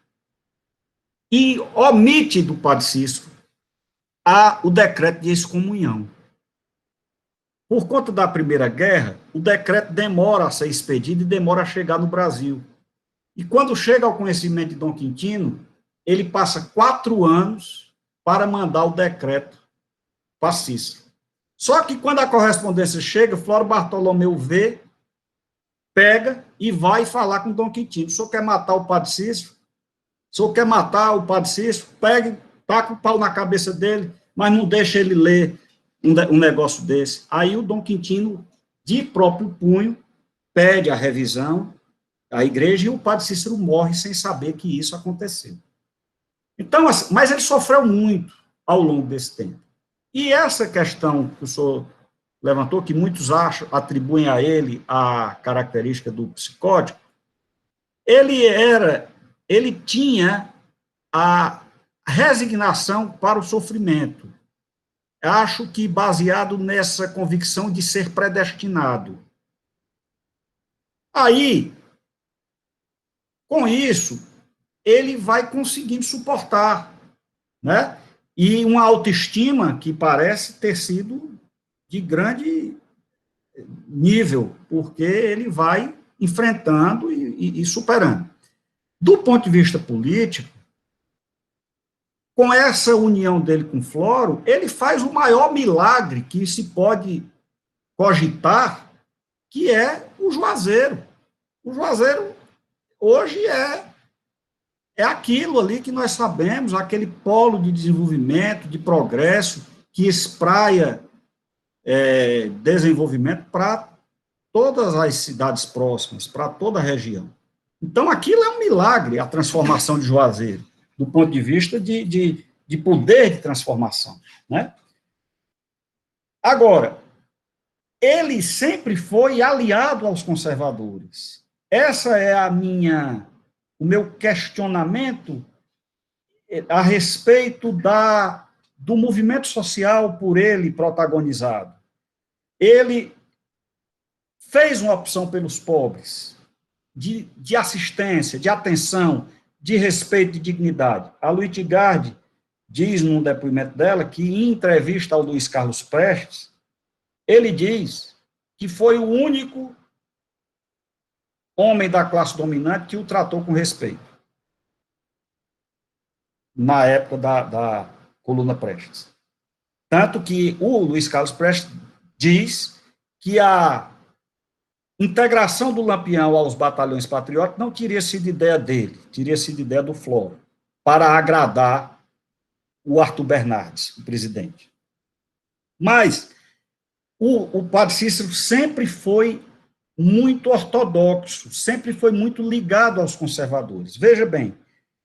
omite do padre Cícero o decreto de excomunhão. Por conta da Primeira Guerra, o decreto demora a ser expedido e demora a chegar no Brasil. E quando chega ao conhecimento de Dom Quintino, ele passa 4 anos para mandar o decreto para Cícero. Só que quando a correspondência chega, Floro Bartolomeu vê, pega e vai falar com Dom Quintino. O senhor quer matar o padre Cícero? O senhor quer matar o padre Cícero? Pega, taca o pau na cabeça dele, mas não deixa ele ler um negócio desse. Aí o Dom Quintino, de próprio punho, pede a revisão à igreja e o padre Cícero morre sem saber que isso aconteceu. Então, assim, mas ele sofreu muito ao longo desse tempo. E essa questão que o senhor levantou, que muitos atribuem a ele a característica do psicótico, ele tinha a resignação para o sofrimento. Acho que baseado nessa convicção de ser predestinado. Aí, com isso, ele vai conseguindo suportar, né? E uma autoestima que parece ter sido de grande nível, porque ele vai enfrentando e superando. Do ponto de vista político, com essa união dele com Floro, ele faz o maior milagre que se pode cogitar, que é o Juazeiro. O Juazeiro hoje é aquilo ali que nós sabemos, aquele polo de desenvolvimento, de progresso, que espraia desenvolvimento para todas as cidades próximas, para toda a região. Então, aquilo é um milagre, a transformação de Juazeiro, do ponto de vista de poder de transformação, né? Agora, ele sempre foi aliado aos conservadores. Essa é o meu questionamento a respeito do movimento social por ele protagonizado. Ele fez uma opção pelos pobres, de assistência, de atenção, de respeito, de dignidade. A Luitgarde diz, num depoimento dela, que em entrevista ao Luiz Carlos Prestes, ele diz que foi o único homem da classe dominante que o tratou com respeito, na época da coluna Prestes. Tanto que o Luiz Carlos Prestes diz que a integração do Lampião aos batalhões patrióticos não teria sido ideia dele, teria sido ideia do Floro, para agradar o Arthur Bernardes, o presidente. Mas o padre Cícero sempre foi muito ortodoxo, sempre foi muito ligado aos conservadores. Veja bem,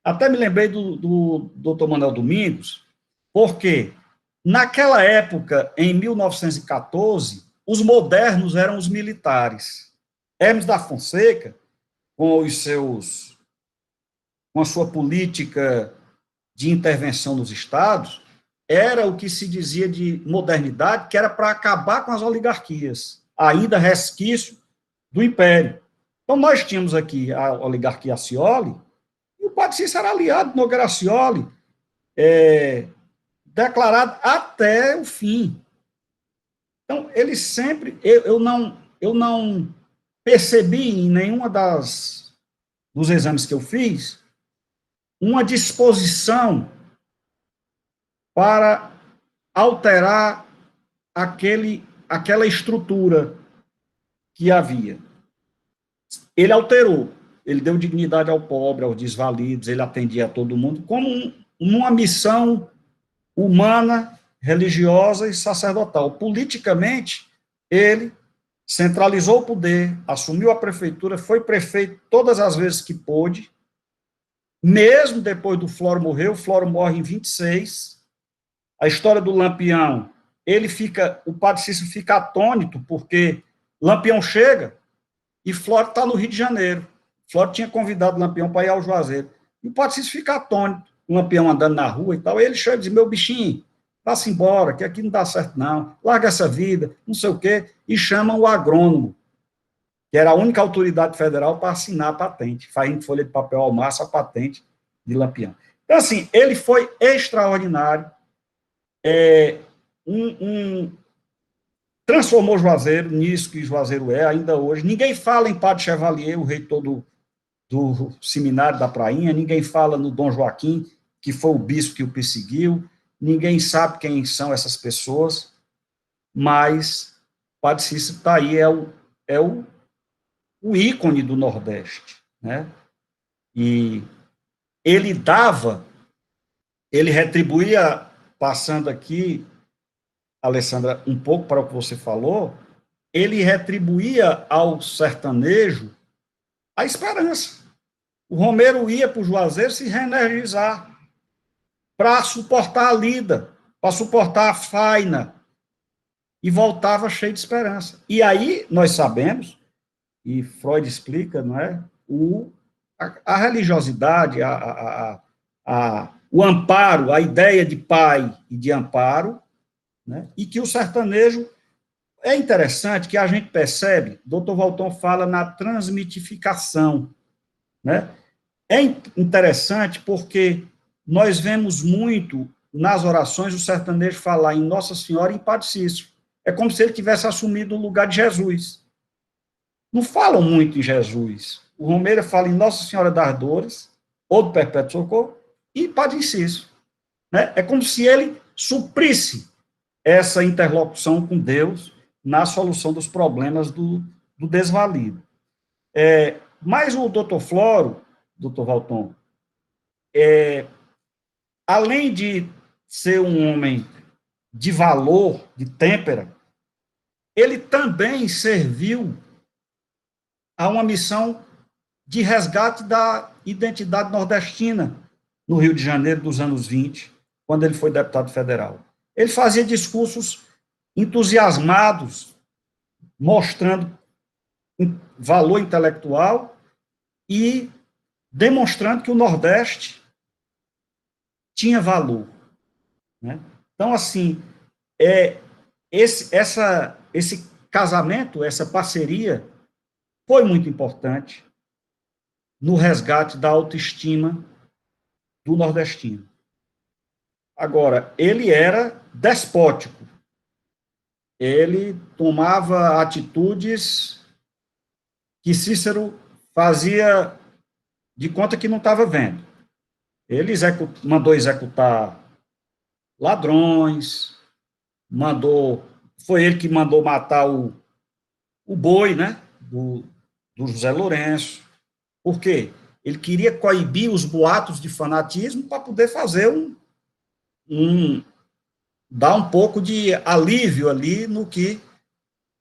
até me lembrei do Dr. Manuel Domingos, porque naquela época, em 1914, os modernos eram os militares. Hermes da Fonseca, com a sua política de intervenção nos estados, era o que se dizia de modernidade, que era para acabar com as oligarquias, ainda resquício do império. Então, nós tínhamos aqui a oligarquia Accioli, e o padre Cícero era aliado do Nogueira Accioli, declarado até o fim. Então, ele sempre... Eu não percebi em nenhuma dos exames que eu fiz uma disposição para alterar aquela estrutura que havia. Ele alterou, ele deu dignidade ao pobre, aos desvalidos, ele atendia a todo mundo, como uma missão humana, religiosa e sacerdotal. Politicamente, ele centralizou o poder, assumiu a prefeitura, foi prefeito todas as vezes que pôde, mesmo depois do Floro morrer, o Floro morre em 26, a história do Lampião, o padre Cícero fica atônito, porque Lampião chega e Floro está no Rio de Janeiro. Floro tinha convidado o Lampião para ir ao Juazeiro. E o padre Cícero fica atônito, o Lampião andando na rua e tal, e ele chega e diz, meu bichinho, vá-se embora, que aqui não dá certo não, larga essa vida, não sei o quê, e chamam o agrônomo, que era a única autoridade federal para assinar a patente, fazendo folha de papel ao maço a patente de Lampião. Então, assim, ele foi extraordinário, transformou Juazeiro nisso que Juazeiro é, ainda hoje. Ninguém fala em Padre Chevalier, o reitor do seminário da Prainha, ninguém fala no Dom Joaquim, que foi o bispo que o perseguiu, ninguém sabe quem são essas pessoas, mas Padre Cícero está aí, é o ícone do Nordeste, né? E ele retribuía, passando aqui, Alessandra, um pouco para o que você falou, ele retribuía ao sertanejo a esperança. O Romero ia para o Juazeiro se reenergizar, para suportar a lida, para suportar a faina, e voltava cheio de esperança. E aí, nós sabemos, e Freud explica, não é? A religiosidade, o amparo, a ideia de pai e de amparo, né? E que o sertanejo, é interessante que a gente percebe, Dr. Valton fala na transmitificação, né? É interessante porque nós vemos muito nas orações o sertanejo falar em Nossa Senhora e em Padre Cícero. É como se ele tivesse assumido o lugar de Jesus. Não falam muito em Jesus. O Romeiro fala em Nossa Senhora das Dores, ou do Perpétuo Socorro, e Padre Cícero, né? É como se ele suprisse essa interlocução com Deus na solução dos problemas do desvalido. Mas o doutor Floro, doutor Valton, além de ser um homem de valor, de têmpera, ele também serviu a uma missão de resgate da identidade nordestina no Rio de Janeiro dos anos 20, quando ele foi deputado federal. Ele fazia discursos entusiasmados, mostrando valor intelectual e demonstrando que o Nordeste tinha valor, né? Então, assim, esse casamento, essa parceria, foi muito importante no resgate da autoestima do nordestino. Agora, ele era despótico. Ele tomava atitudes que Cícero fazia de conta que não estava vendo. Ele mandou executar ladrões, foi ele que mandou matar o boi, né, do José Lourenço. Por quê? Ele queria coibir os boatos de fanatismo para poder fazer dar um pouco de alívio ali no que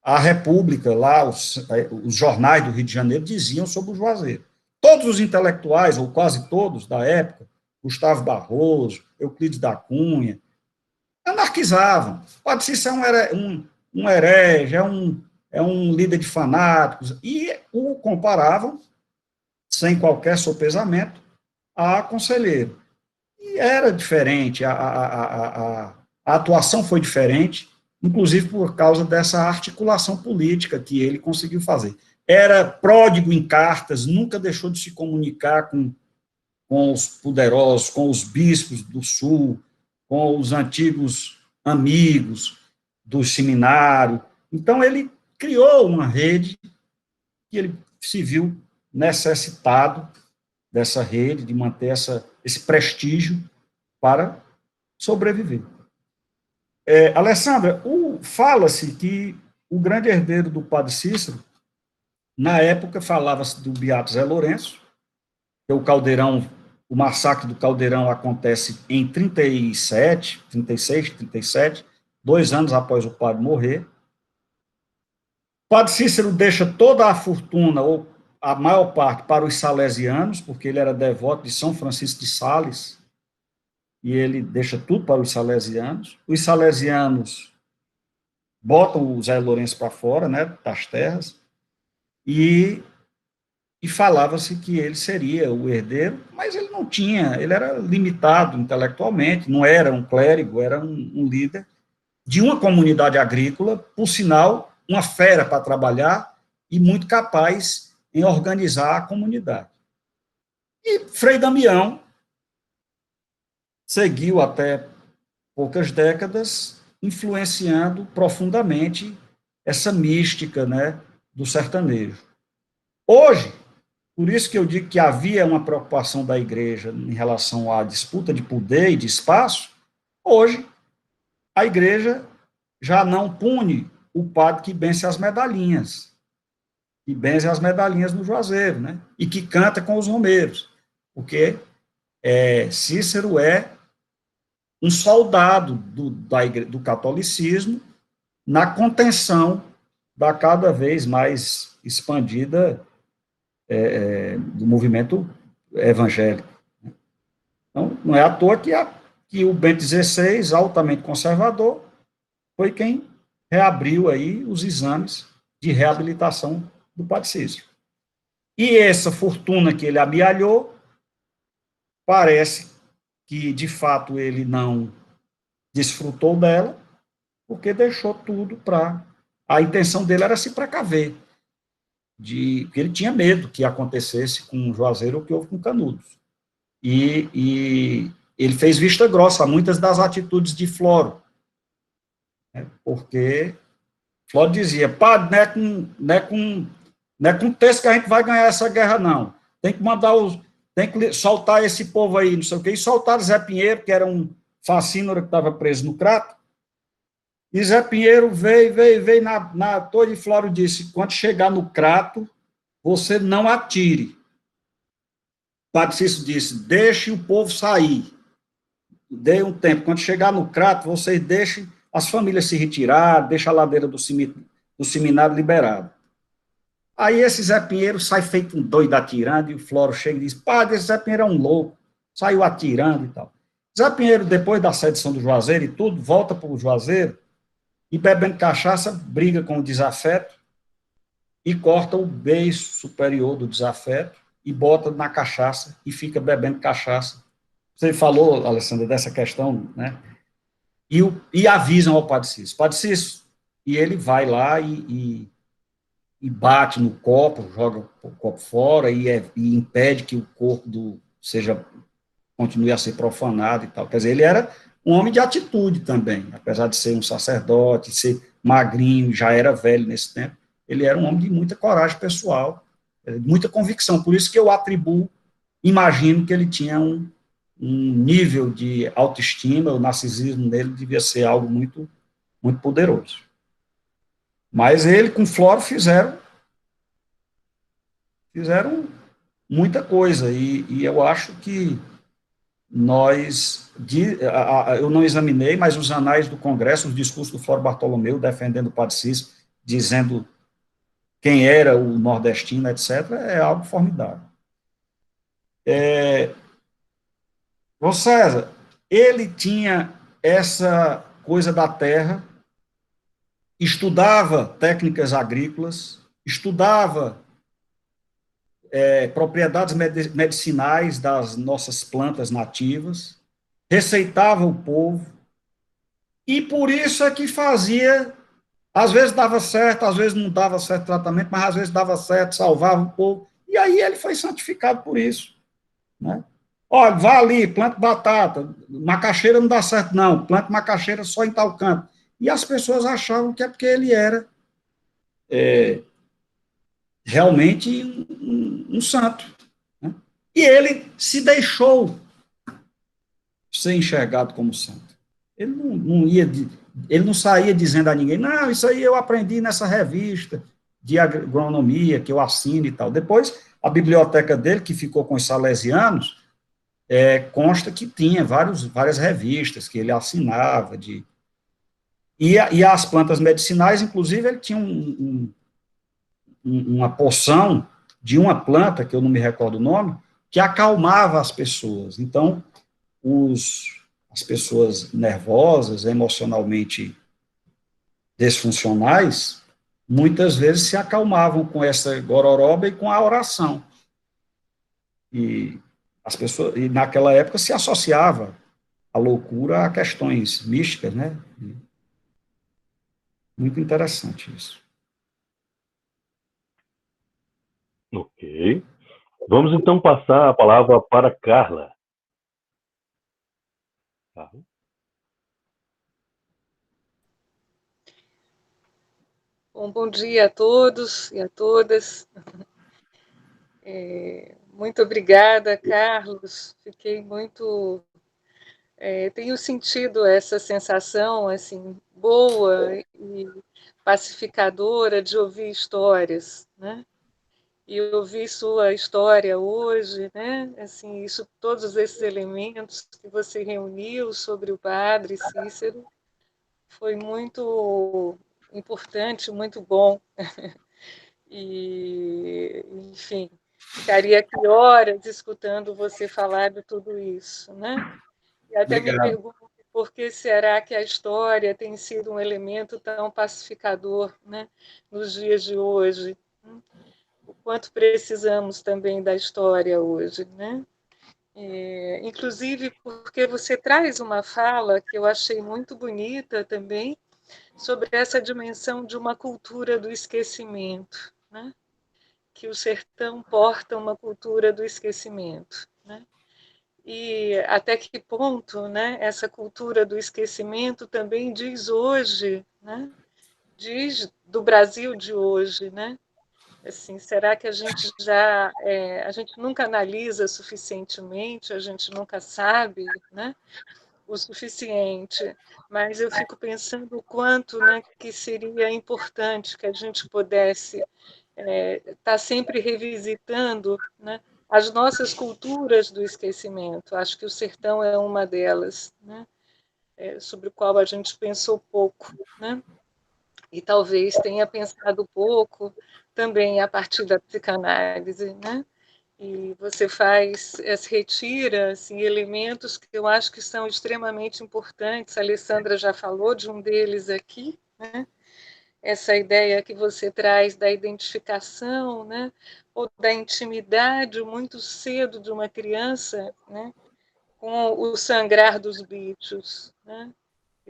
a República, lá, os jornais do Rio de Janeiro diziam sobre o Juazeiro. Todos os intelectuais, ou quase todos da época, Gustavo Barroso, Euclides da Cunha, anarquizavam. Padre Cícero é um herege, é um líder de fanáticos, e o comparavam, sem qualquer sopesamento, a conselheiro. E era diferente, a atuação foi diferente, inclusive por causa dessa articulação política que ele conseguiu fazer. Era pródigo em cartas, nunca deixou de se comunicar com os poderosos, com os bispos do Sul, com os antigos amigos do seminário. Então, ele criou uma rede que ele se viu necessitado dessa rede, de manter esse prestígio para sobreviver. Alessandra, fala-se que o grande herdeiro do Padre Cícero, na época, falava-se do Beato Zé Lourenço, que o massacre do Caldeirão acontece em 36, 37, 2 anos após o padre morrer. O Padre Cícero deixa toda a fortuna, ou a maior parte, para os salesianos, porque ele era devoto de São Francisco de Sales, e ele deixa tudo para os salesianos. Os salesianos botam o Zé Lourenço para fora, né, das terras, e falava-se que ele seria o herdeiro, mas ele não tinha, ele era limitado intelectualmente, não era um clérigo, era um líder de uma comunidade agrícola, por sinal, uma fera para trabalhar e muito capaz em organizar a comunidade. E Frei Damião seguiu até poucas décadas, influenciando profundamente essa mística, né, do sertanejo. Hoje, por isso que eu digo que havia uma preocupação da igreja em relação à disputa de poder e de espaço, hoje a igreja já não pune o padre que benze as medalhinhas, no Juazeiro, né, e que canta com os romeiros, porque Cícero é um soldado do catolicismo na contenção da cada vez mais expandida do movimento evangélico. Então, não é à toa que o Bento XVI, altamente conservador, foi quem reabriu aí os exames de reabilitação do Padre Cícero. E essa fortuna que ele amealhou, parece que, de fato, ele não desfrutou dela, porque deixou tudo para... A intenção dele era se precaver, porque ele tinha medo que acontecesse com o Juazeiro o que houve com Canudos. E ele fez vista grossa a muitas das atitudes de Floro, né, porque Floro dizia, padre, não é com texto que a gente vai ganhar essa guerra, não. Tem que soltar esse povo aí, não sei o quê, e soltaram Zé Pinheiro, que era um facínora que estava preso no Crato, e Zé Pinheiro veio na torre, e Floro disse, quando chegar no Crato, você não atire. Padre Cícero disse, deixe o povo sair. Dei um tempo, quando chegar no Crato, vocês deixem as famílias se retiraram, deixa a ladeira do seminário liberada. Aí esse Zé Pinheiro sai feito um doido atirando, e o Floro chega e diz, padre, esse Zé Pinheiro é um louco, saiu atirando e tal. Zé Pinheiro, depois da sedição do Juazeiro e tudo, volta para o Juazeiro e, bebendo cachaça, briga com o desafeto e corta o beiço superior do desafeto e bota na cachaça e fica bebendo cachaça. Você falou, Alessandra, dessa questão, né? E avisam ao Padre Cícero. Padre Cícero, e ele vai lá e bate no copo, joga o copo fora e impede que o corpo continue a ser profanado e tal. Quer dizer, ele era um homem de atitude também, apesar de ser um sacerdote, ser magrinho, já era velho nesse tempo, ele era um homem de muita coragem pessoal, muita convicção, por isso que eu imagino que ele tinha um nível de autoestima, o narcisismo dele devia ser algo muito, muito poderoso. Mas ele, com Floro, fizeram muita coisa, e eu acho que eu não examinei, mas os anais do Congresso, os discursos do Floro Bartolomeu, defendendo o Padre Cícero, dizendo quem era o nordestino, etc., é algo formidável. João César, ele tinha essa coisa da terra, estudava técnicas agrícolas, estudava propriedades medicinais das nossas plantas nativas, receitava o povo, e por isso é que fazia, às vezes dava certo, às vezes não dava certo tratamento, mas às vezes dava certo, salvava o povo, e aí ele foi santificado por isso, né? Olha, vá ali, planta batata, macaxeira não dá certo não, planta macaxeira só em tal canto, e as pessoas achavam que é porque ele era realmente um santo, né? E ele se deixou ser enxergado como santo. Ele ele não saía dizendo a ninguém, não, isso aí eu aprendi nessa revista de agronomia que eu assino e tal. Depois, a biblioteca dele, que ficou com os salesianos, consta que tinha várias revistas que ele assinava, e as plantas medicinais, inclusive, ele tinha uma porção de uma planta, que eu não me recordo o nome, que acalmava as pessoas. Então, as pessoas nervosas, emocionalmente disfuncionais, muitas vezes se acalmavam com essa gororoba e com a oração. E as pessoas, e naquela época se associava a loucura a questões místicas, né? Muito interessante isso. Ok. Vamos então passar a palavra para Carla. Carla. Bom dia a todos e a todas. Muito obrigada, Carlos. Fiquei muito... tenho sentido essa sensação assim boa e pacificadora de ouvir histórias, né? E ouvir sua história hoje, né? Assim, todos esses elementos que você reuniu sobre o Padre Cícero foi muito importante, muito bom. E, enfim, ficaria aqui horas escutando você falar de tudo isso, né? E até me Obrigado. pergunto por que será que a história tem sido um elemento tão pacificador, né, nos dias de hoje? O quanto precisamos também da história hoje, né? Inclusive porque você traz uma fala que eu achei muito bonita também sobre essa dimensão de uma cultura do esquecimento, né? Que o sertão porta uma cultura do esquecimento, né? E até que ponto, né, essa cultura do esquecimento também diz hoje, né, diz do Brasil de hoje, né? Assim, será que a gente a gente nunca analisa suficientemente, a gente nunca sabe, né, o suficiente? Mas eu fico pensando o quanto, né, que seria importante que a gente pudesse estar sempre revisitando, né, as nossas culturas do esquecimento. Acho que o sertão é uma delas, né? sobre o qual a gente pensou pouco, né? E talvez tenha pensado pouco também a partir da psicanálise, né? E você retira assim, elementos que eu acho que são extremamente importantes. A Alessandra já falou de um deles aqui, né? Essa ideia que você traz da identificação, né? Ou da intimidade muito cedo de uma criança, né? Com o sangrar dos bichos, né?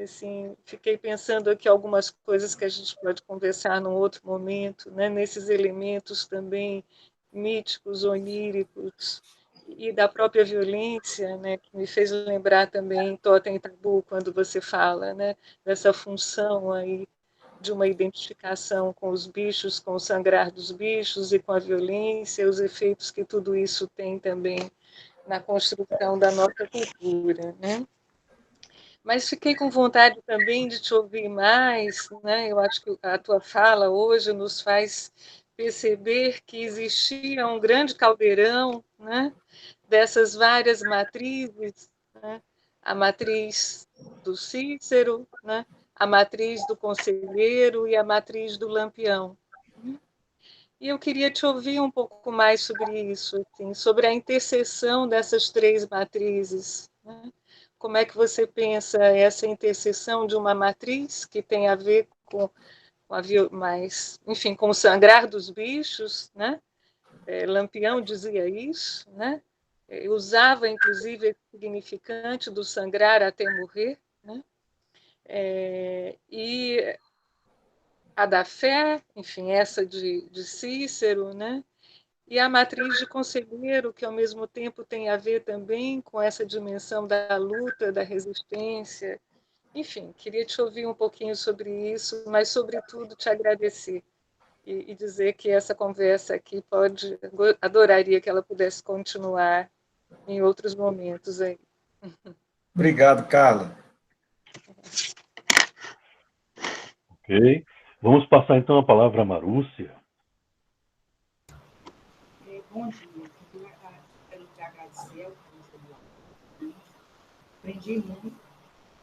Assim, fiquei pensando aqui algumas coisas que a gente pode conversar num outro momento, né? Nesses elementos também míticos, oníricos, e da própria violência, né? Que me fez lembrar também Totem e Tabu, quando você fala, né? Dessa função aí de uma identificação com os bichos, com o sangrar dos bichos e com a violência, os efeitos que tudo isso tem também na construção da nossa cultura, né? Mas fiquei com vontade também de te ouvir mais, né? Eu acho que a tua fala hoje nos faz perceber que existia um grande caldeirão, né? Dessas várias matrizes, né? A matriz do Cícero, né? A matriz do Conselheiro e a matriz do Lampião. E eu queria te ouvir um pouco mais sobre isso, assim, sobre a interseção dessas três matrizes, né? Como é que você pensa essa interseção de uma matriz que tem a ver com enfim, com o sangrar dos bichos, né? Lampião dizia isso, né? Usava inclusive esse significante do sangrar até morrer, né? E a da fé, enfim, essa de Cícero, né? E a matriz de Conselheiro, que ao mesmo tempo tem a ver também com essa dimensão da luta, da resistência. Enfim, queria te ouvir um pouquinho sobre isso, mas, sobretudo, te agradecer e dizer que essa conversa aqui adoraria que ela pudesse continuar em outros momentos aí. Obrigado, Carla. Ok. Vamos passar, então, a palavra à Marúcia. Bom dia. Eu quero te agradecer ao professor. Aprendi muito,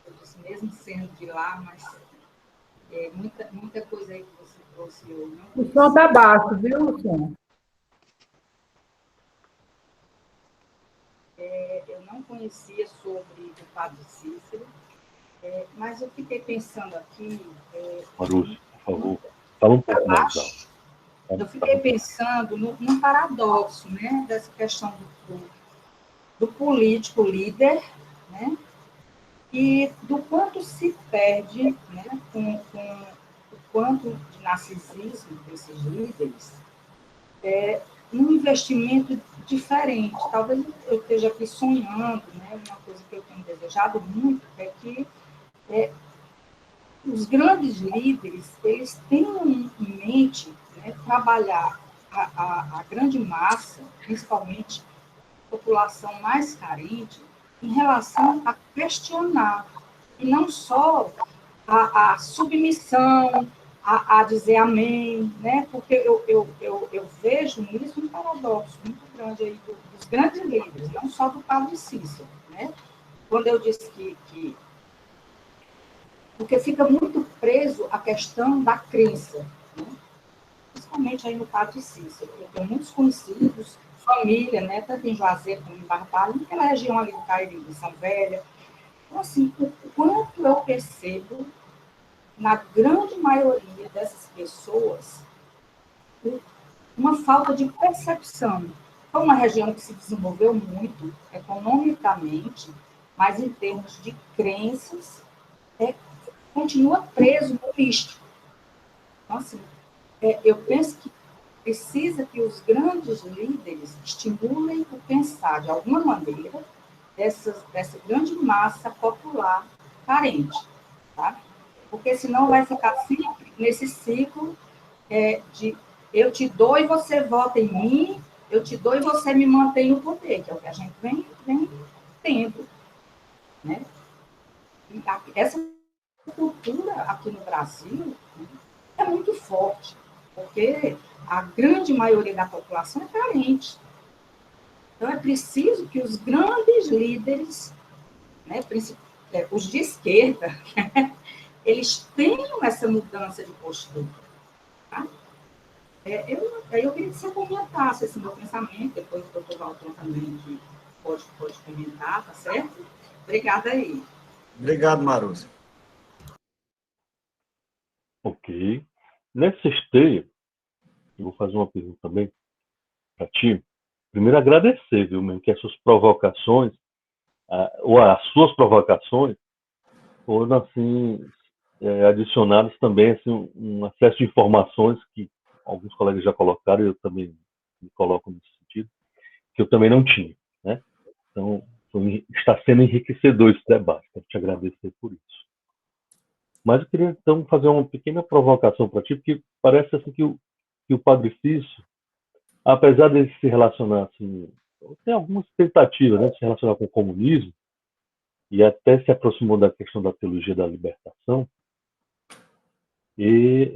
eu disse, mesmo sendo de lá, mas muita coisa aí que você trouxe eu não conhecia. O som está baixo, viu, Luciano? Eu não conhecia sobre o Padre Cícero, mas eu fiquei pensando aqui... Marúcia, por favor, fala um pouco mais alto. Eu fiquei pensando num paradoxo, né, dessa questão do político líder, né, e do quanto se perde, né, com o quanto de narcisismo desses líderes, um investimento diferente. Talvez eu esteja aqui sonhando, né, uma coisa que eu tenho desejado muito é que os grandes líderes, eles tenham em mente, né, trabalhar a grande massa, principalmente a população mais carente, em relação a questionar, e não só a submissão, a dizer amém, né? Porque eu vejo nisso um paradoxo muito grande aí dos grandes líderes, não só do Padre Cícero, né? Quando eu disse que porque fica muito preso à questão da crença, né? Principalmente aí no Padre Cícero. Eu tenho muitos conhecidos, família, né, tanto em Juazeiro como em Barbalho, naquela região ali do Cariri, de São Velha. Então, assim, o quanto eu percebo, na grande maioria dessas pessoas, uma falta de percepção. Foi uma região que se desenvolveu muito economicamente, mas em termos de crenças, continua preso no místico. Então, assim, eu penso que precisa que os grandes líderes estimulem o pensar, de alguma maneira, dessa grande massa popular carente, tá? Porque senão vai ficar sempre nesse ciclo de eu te dou e você vota em mim, eu te dou e você me mantém no poder, que é o que a gente vem tendo, né? E essa cultura aqui no Brasil, né, é muito forte, porque a grande maioria da população é carente. Então, é preciso que os grandes líderes, né, os de esquerda, eles tenham essa mudança de postura. Tá? Eu queria que você comentasse esse meu pensamento, depois o doutor Valton também pode comentar, tá certo? Obrigada aí. Obrigado, Maruza. Ok. Nessa esteia, eu vou fazer uma pergunta também para ti. Primeiro, agradecer, viu, mesmo, que essas provocações, ou as suas provocações, foram, assim, adicionadas também, assim, um acesso de informações que alguns colegas já colocaram, e eu também me coloco nesse sentido, que eu também não tinha, né? Então, está sendo enriquecedor esse debate. Quero te agradecer por isso. Mas eu queria, então, fazer uma pequena provocação para ti, porque parece assim que o Padre Cício, apesar de se relacionar, assim, tem algumas tentativas, né, de se relacionar com o comunismo, e até se aproximou da questão da teologia da libertação, e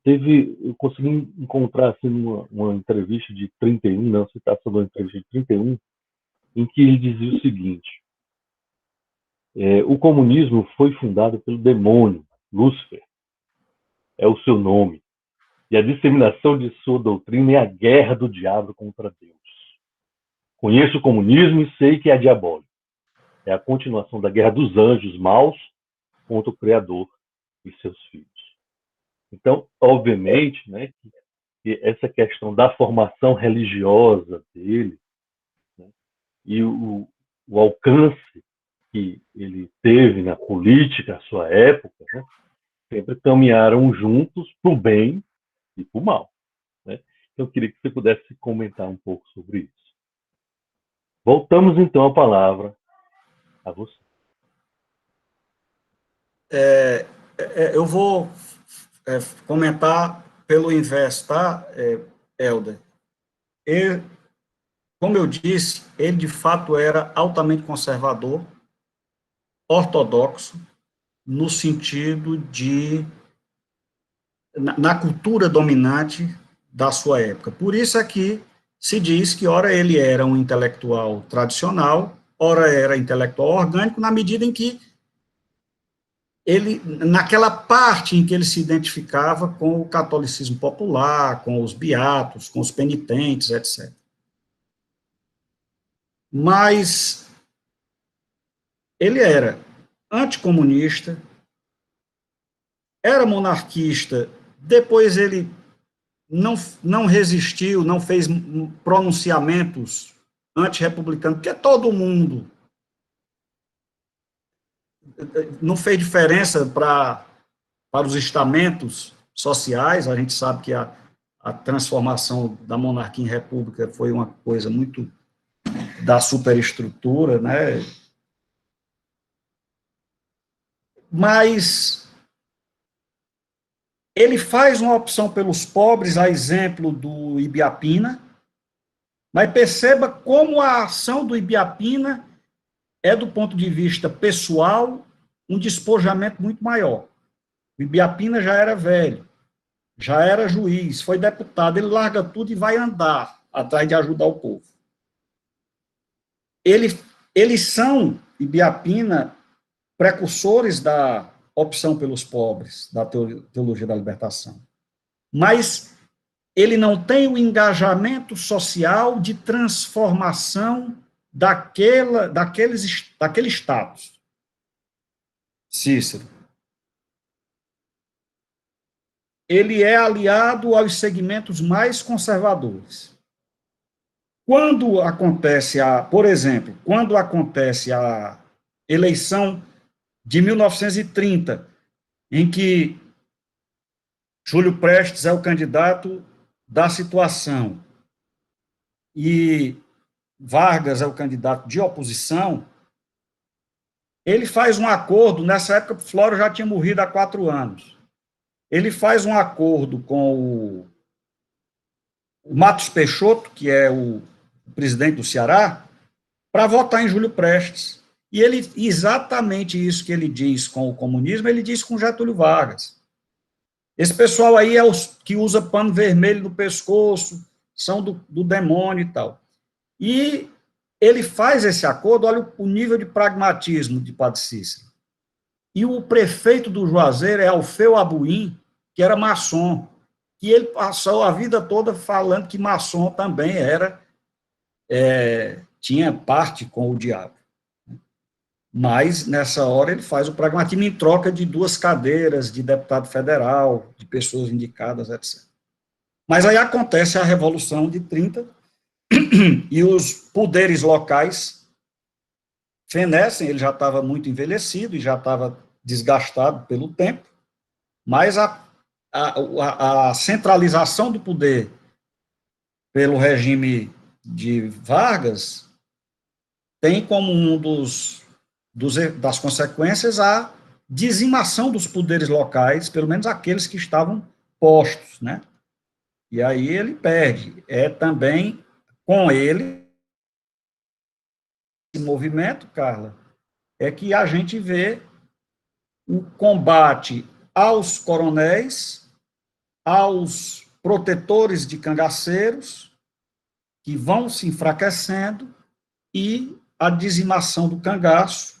eu consegui encontrar, assim, uma entrevista de 31, né, uma citação de uma entrevista de 31, em que ele dizia o seguinte: o comunismo foi fundado pelo demônio, Lúcifer, é o seu nome, e a disseminação de sua doutrina é a guerra do diabo contra Deus. Conheço o comunismo e sei que é diabólico. É a continuação da guerra dos anjos maus contra o Criador e seus filhos. Então, obviamente, né, que essa questão da formação religiosa dele, né, e o alcance que ele teve na política à sua época, né, sempre caminharam juntos para o bem e para o mal. Né? Então, eu queria que você pudesse comentar um pouco sobre isso. Voltamos, então, a palavra a você. Eu vou comentar pelo inverso, tá, Helder? Como eu disse, ele de fato era altamente conservador, ortodoxo, no sentido de, na cultura dominante da sua época. Por isso é que se diz que ora ele era um intelectual tradicional, ora era intelectual orgânico, na medida em que ele, naquela parte em que ele se identificava com o catolicismo popular, com os beatos, com os penitentes, etc. Mas ele era anticomunista, era monarquista, depois ele não resistiu, não fez pronunciamentos antirrepublicanos, porque todo mundo não fez diferença para os estamentos sociais. A gente sabe que a transformação da monarquia em república foi uma coisa muito da superestrutura, né? Mas ele faz uma opção pelos pobres, a exemplo do Ibiapina, mas perceba como a ação do Ibiapina é, do ponto de vista pessoal, um despojamento muito maior. O Ibiapina já era velho, já era juiz, foi deputado, ele larga tudo e vai andar atrás de ajudar o povo. Eles são, Ibiapina, precursores da opção pelos pobres, da teologia da libertação. Mas ele não tem o engajamento social de transformação daquele status. Cícero. Ele é aliado aos segmentos mais conservadores. Quando acontece por exemplo, quando acontece a eleição de 1930, em que Júlio Prestes é o candidato da situação e Vargas é o candidato de oposição, ele faz um acordo, nessa época Flóreo já tinha morrido há 4 anos, ele faz um acordo com o Matos Peixoto, que é o presidente do Ceará, para votar em Júlio Prestes. E ele, exatamente isso que ele diz com o comunismo, ele diz com Getúlio Vargas. Esse pessoal aí é os que usa pano vermelho no pescoço, são do demônio e tal. E ele faz esse acordo, olha o nível de pragmatismo de Padre Cícero. E o prefeito do Juazeiro é Alfeu Abuim, que era maçom, que ele passou a vida toda falando que maçom também tinha parte com o diabo. Mas, nessa hora, ele faz o pragmatismo em troca de 2 cadeiras de deputado federal, de pessoas indicadas, etc. Mas aí acontece a Revolução de 30, e os poderes locais fenecem, ele já estava muito envelhecido e já estava desgastado pelo tempo, mas a centralização do poder pelo regime de Vargas tem como um das consequências a dizimação dos poderes locais, pelo menos aqueles que estavam postos, né? E aí ele perde. É também com ele, esse movimento, Carla, é que a gente vê o combate aos coronéis, aos protetores de cangaceiros, que vão se enfraquecendo, e a dizimação do cangaço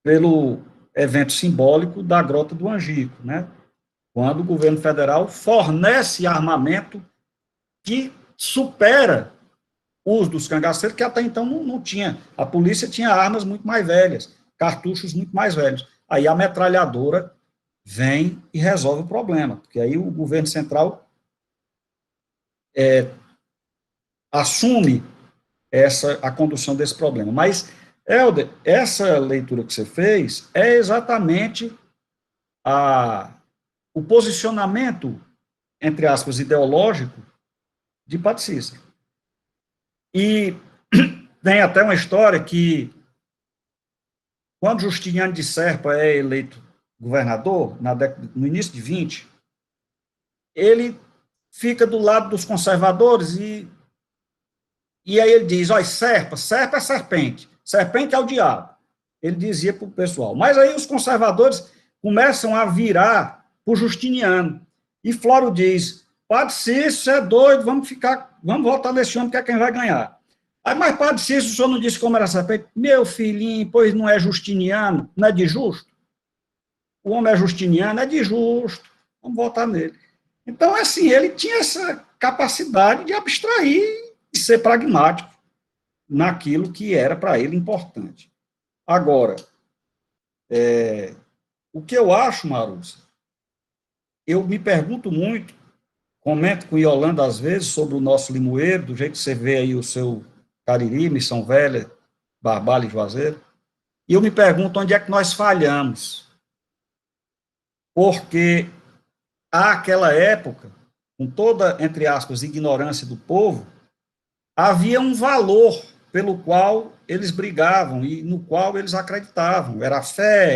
pelo evento simbólico da Grota do Angico, né? Quando o governo federal fornece armamento que supera os dos cangaceiros, que até então não tinha. A polícia tinha armas muito mais velhas, cartuchos muito mais velhos. Aí a metralhadora vem e resolve o problema, porque aí o governo central assume a condução desse problema. Mas, Helder, essa leitura que você fez é exatamente o posicionamento, entre aspas, ideológico de Padre Cícero. E tem até uma história que, quando Justiniano de Serpa é eleito governador, no início de 20, ele fica do lado dos conservadores e aí ele diz, olha, serpa é serpente é o diabo. Ele dizia para o pessoal. Mas aí os conservadores começam a virar para o Justiniano. E Floro diz, Padre Cícero, você é doido, vamos votar nesse homem que é quem vai ganhar. Aí, mas Padre Cícero, o senhor não disse como era serpente? Meu filhinho, pois não é Justiniano, não é de justo? O homem é Justiniano, é de justo. Vamos votar nele. Então, assim, ele tinha essa capacidade de abstrair e ser pragmático naquilo que era para ele importante. Agora, o que eu acho, Marussa, eu me pergunto muito, comento com Yolanda às vezes sobre o nosso limoeiro, do jeito que você vê aí o seu Cariri, Missão Velha, Barbalha e Juazeiro, e eu me pergunto onde é que nós falhamos. Porque àquela época, com toda, entre aspas, ignorância do povo, havia um valor pelo qual eles brigavam e no qual eles acreditavam. Era a fé,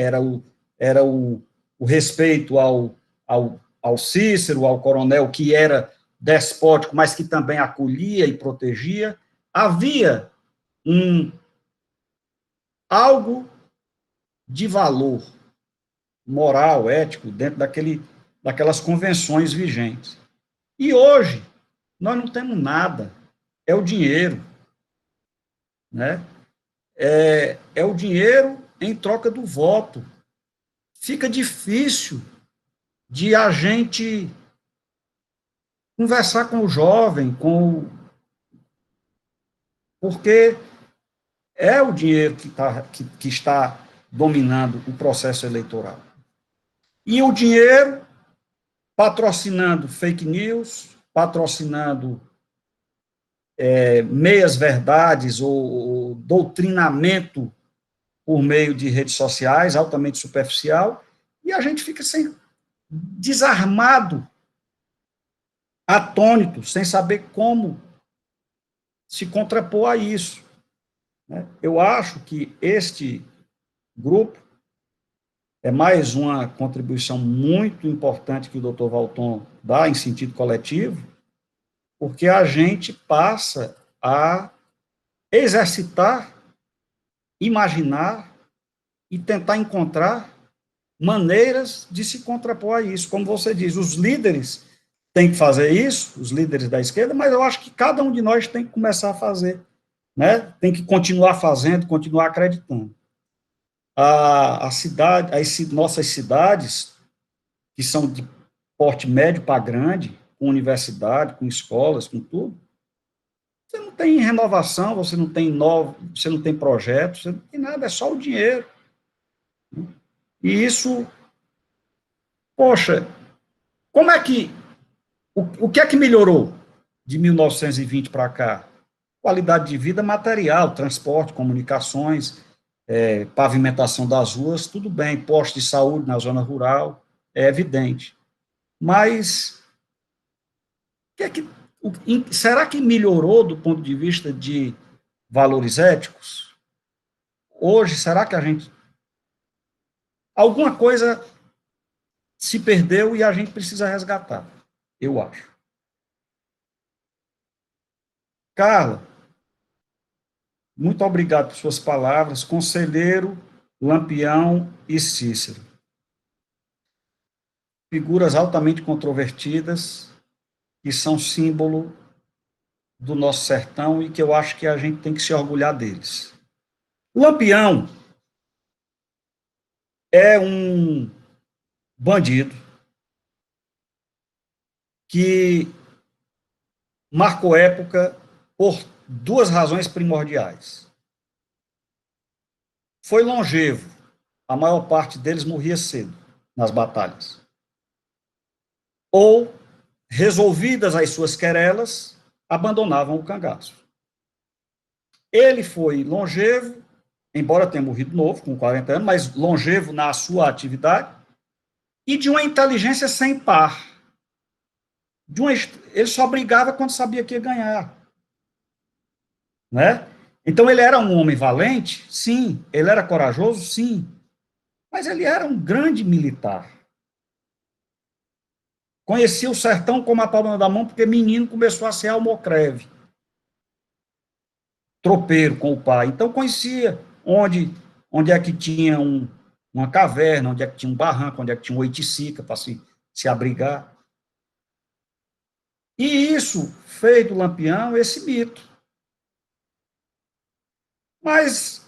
era o respeito ao Cícero, ao coronel, que era despótico, mas que também acolhia e protegia. Havia algo de valor moral, ético, dentro daquelas convenções vigentes. E hoje, nós não temos nada. É o dinheiro, né? É o dinheiro em troca do voto. Fica difícil de a gente conversar com o jovem, porque é o dinheiro que está dominando o processo eleitoral. E o dinheiro patrocinando fake news, patrocinando meias-verdades ou doutrinamento por meio de redes sociais, altamente superficial, e a gente fica desarmado, atônito, sem saber como se contrapor a isso. Eu acho que este grupo é mais uma contribuição muito importante que o Dr. Valton dá em sentido coletivo, porque a gente passa a exercitar, imaginar e tentar encontrar maneiras de se contrapor a isso. Como você diz, os líderes têm que fazer isso, os líderes da esquerda, mas eu acho que cada um de nós tem que começar a fazer né? Tem que continuar fazendo, continuar acreditando. Nossas cidades, que são de porte médio para grande, com universidade, com escolas, com tudo, você não tem renovação, você não tem projeto, você não tem nada, é só o dinheiro. E isso, poxa, como é que, o que é que melhorou de 1920 para cá? Qualidade de vida material, transporte, comunicações, pavimentação das ruas, tudo bem, posto de saúde na zona rural, é evidente. Mas, será que melhorou do ponto de vista de valores éticos? Hoje, será que alguma coisa se perdeu e a gente precisa resgatar, eu acho. Carla, muito obrigado por suas palavras, conselheiro, Lampião e Cícero. Figuras altamente controvertidas, que são símbolo do nosso sertão e que eu acho que a gente tem que se orgulhar deles. O Lampião é um bandido que marcou época por duas razões primordiais. Foi longevo, a maior parte deles morria cedo nas batalhas. Ou, resolvidas as suas querelas, abandonavam o cangaço. Ele foi longevo, embora tenha morrido novo, com 40 anos, mas longevo na sua atividade, e de uma inteligência sem par. Ele só brigava quando sabia que ia ganhar. Né? Então, ele era um homem valente? Sim. Ele era corajoso? Sim. Mas ele era um grande militar. Conhecia o sertão como a palma da mão, porque menino começou a ser almocreve. Tropeiro com o pai. Então, conhecia onde é que tinha uma caverna, onde é que tinha um barranco, onde é que tinha um oiticica para se abrigar. E isso fez do Lampião esse mito. Mas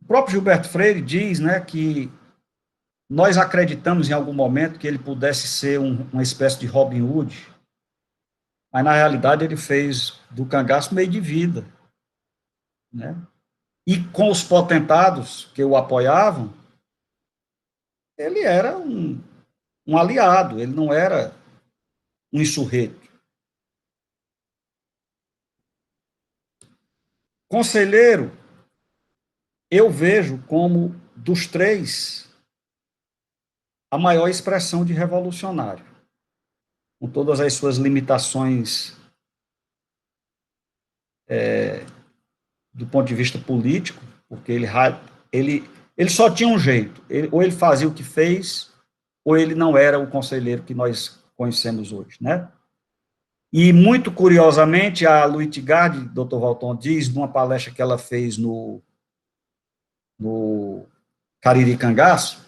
o próprio Gilberto Freire diz, né, que nós acreditamos em algum momento que ele pudesse ser uma espécie de Robin Hood, mas na realidade ele fez do cangaço meio de vida. Né? E com os potentados que o apoiavam, ele era um aliado, ele não era um insurreto. Conselheiro, eu vejo como, dos três, a maior expressão de revolucionário, com todas as suas limitações do ponto de vista político, porque ele só tinha um jeito, ou ele fazia o que fez, ou ele não era o conselheiro que nós conhecemos hoje, né? E, muito curiosamente, a Luiz Gard, Dr. Valton, diz, numa palestra que ela fez no Cariri Cangaço,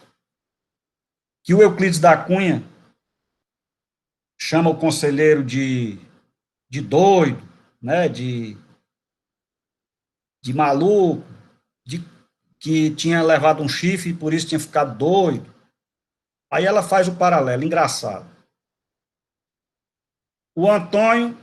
que o Euclides da Cunha chama o conselheiro de doido, né, de maluco, que tinha levado um chifre e por isso tinha ficado doido. Aí ela faz o paralelo, engraçado. O Antônio,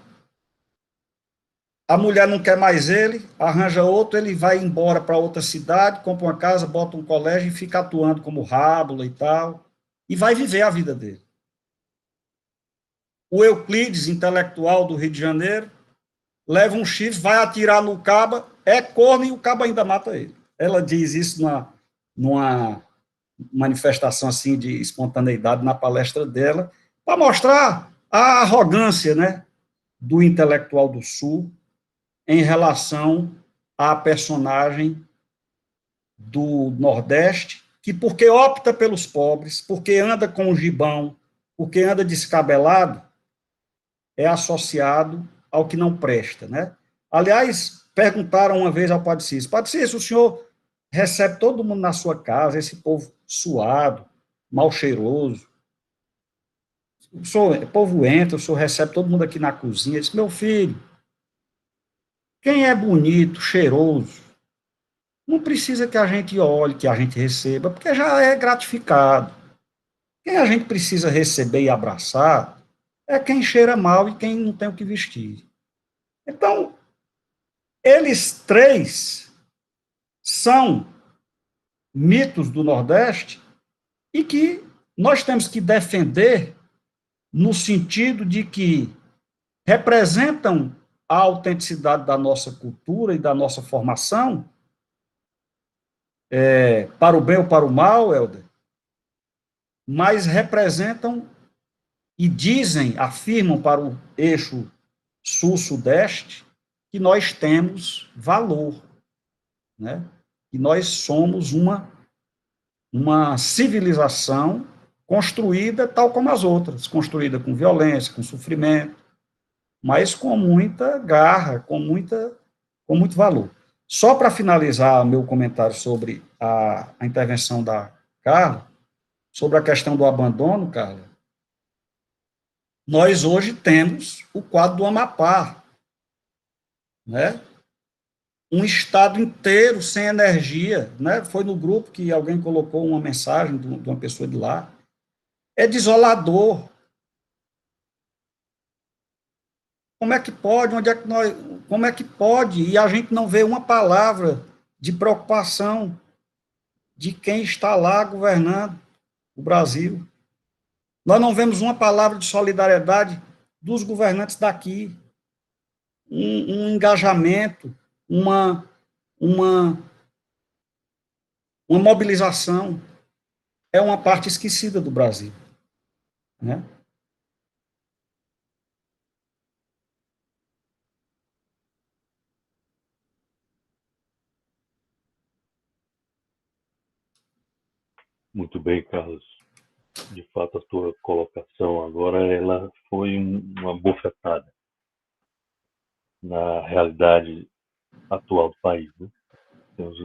a mulher não quer mais ele, arranja outro, ele vai embora para outra cidade, compra uma casa, bota um colégio e fica atuando como rábula e tal, e vai viver a vida dele. O Euclides, intelectual do Rio de Janeiro, leva um chifre, vai atirar no caba, é corno e o caba ainda mata ele. Ela diz isso numa manifestação assim de espontaneidade na palestra dela, para mostrar a arrogância, né, do intelectual do Sul em relação à personagem do Nordeste, que porque opta pelos pobres, porque anda com o gibão, porque anda descabelado, é associado ao que não presta, né? Aliás, perguntaram uma vez ao Padre Cícero, Padre Cícero, o senhor recebe todo mundo na sua casa, esse povo suado, mal cheiroso, o povo entra, o senhor recebe todo mundo aqui na cozinha, ele disse, meu filho, Quem é bonito, cheiroso, não precisa que a gente olhe, que a gente receba, porque já é gratificado. Quem a gente precisa receber e abraçar é quem cheira mal e quem não tem o que vestir. Então, eles três são mitos do Nordeste e que nós temos que defender no sentido de que representam a autenticidade da nossa cultura e da nossa formação, para o bem ou para o mal, Helder, mas representam e dizem, afirmam para o eixo sul-sudeste que nós temos valor, né? Que nós somos uma civilização construída tal como as outras, construída com violência, com sofrimento, mas com muita garra, com muito valor. Só para finalizar meu comentário sobre a intervenção da Carla, sobre a questão do abandono, Carla, nós hoje temos o quadro do Amapá, né? Um estado inteiro sem energia, né? Foi no grupo que alguém colocou uma mensagem de uma pessoa de lá. É desolador. Como é que pode? Como é que pode? E a gente não vê uma palavra de preocupação de quem está lá governando o Brasil. Nós não vemos uma palavra de solidariedade dos governantes daqui. Um engajamento, uma mobilização. É uma parte esquecida do Brasil, né? Muito bem, Carlos. De fato, a tua colocação agora ela foi uma bofetada na realidade atual do país, né? Temos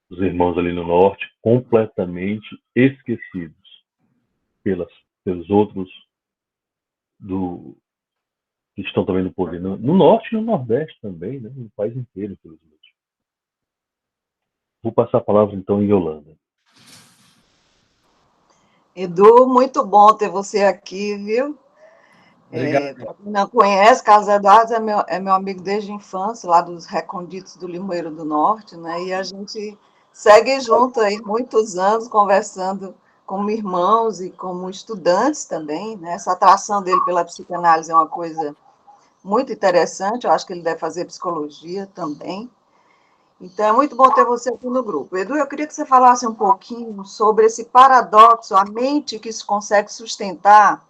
os irmãos ali no norte completamente esquecidos pelos outros que estão também no poder, no norte e no nordeste também, né? No país inteiro, infelizmente. Vou passar a palavra então em Yolanda. Edu, muito bom ter você aqui, viu? Para quem não conhece, Carlos Eduardo é meu amigo desde a infância, lá dos Reconditos do Limoeiro do Norte, né? E a gente segue junto aí muitos anos, conversando como irmãos e como estudantes também, né? Essa atração dele pela psicanálise é uma coisa muito interessante, eu acho que ele deve fazer psicologia também. Então, é muito bom ter você aqui no grupo. Edu, eu queria que você falasse um pouquinho sobre esse paradoxo, a mente que se consegue sustentar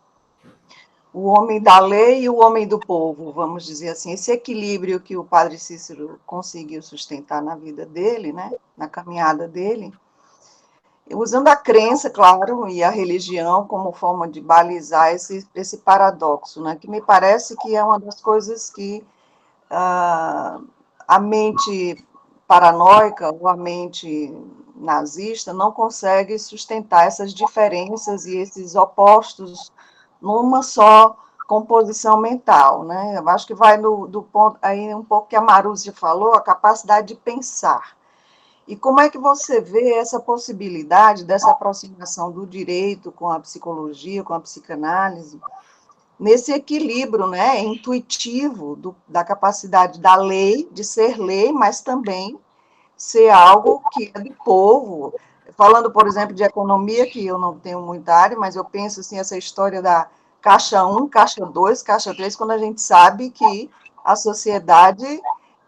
o homem da lei e o homem do povo, vamos dizer assim, esse equilíbrio que o padre Cícero conseguiu sustentar na vida dele, né, na caminhada dele, usando a crença, claro, e a religião como forma de balizar esse paradoxo, né, que me parece que é uma das coisas que a mente paranoica ou a mente nazista não consegue sustentar essas diferenças e esses opostos numa só composição mental, né? Eu acho que vai do ponto aí um pouco que a Maruzzi falou, a capacidade de pensar. E como é que você vê essa possibilidade dessa aproximação do direito com a psicologia, com a psicanálise, nesse equilíbrio, né, intuitivo da capacidade da lei, de ser lei, mas também ser algo que é do povo. Falando, por exemplo, de economia, que eu não tenho muita área, mas eu penso assim, essa história da caixa 1, caixa 2, caixa 3, quando a gente sabe que a sociedade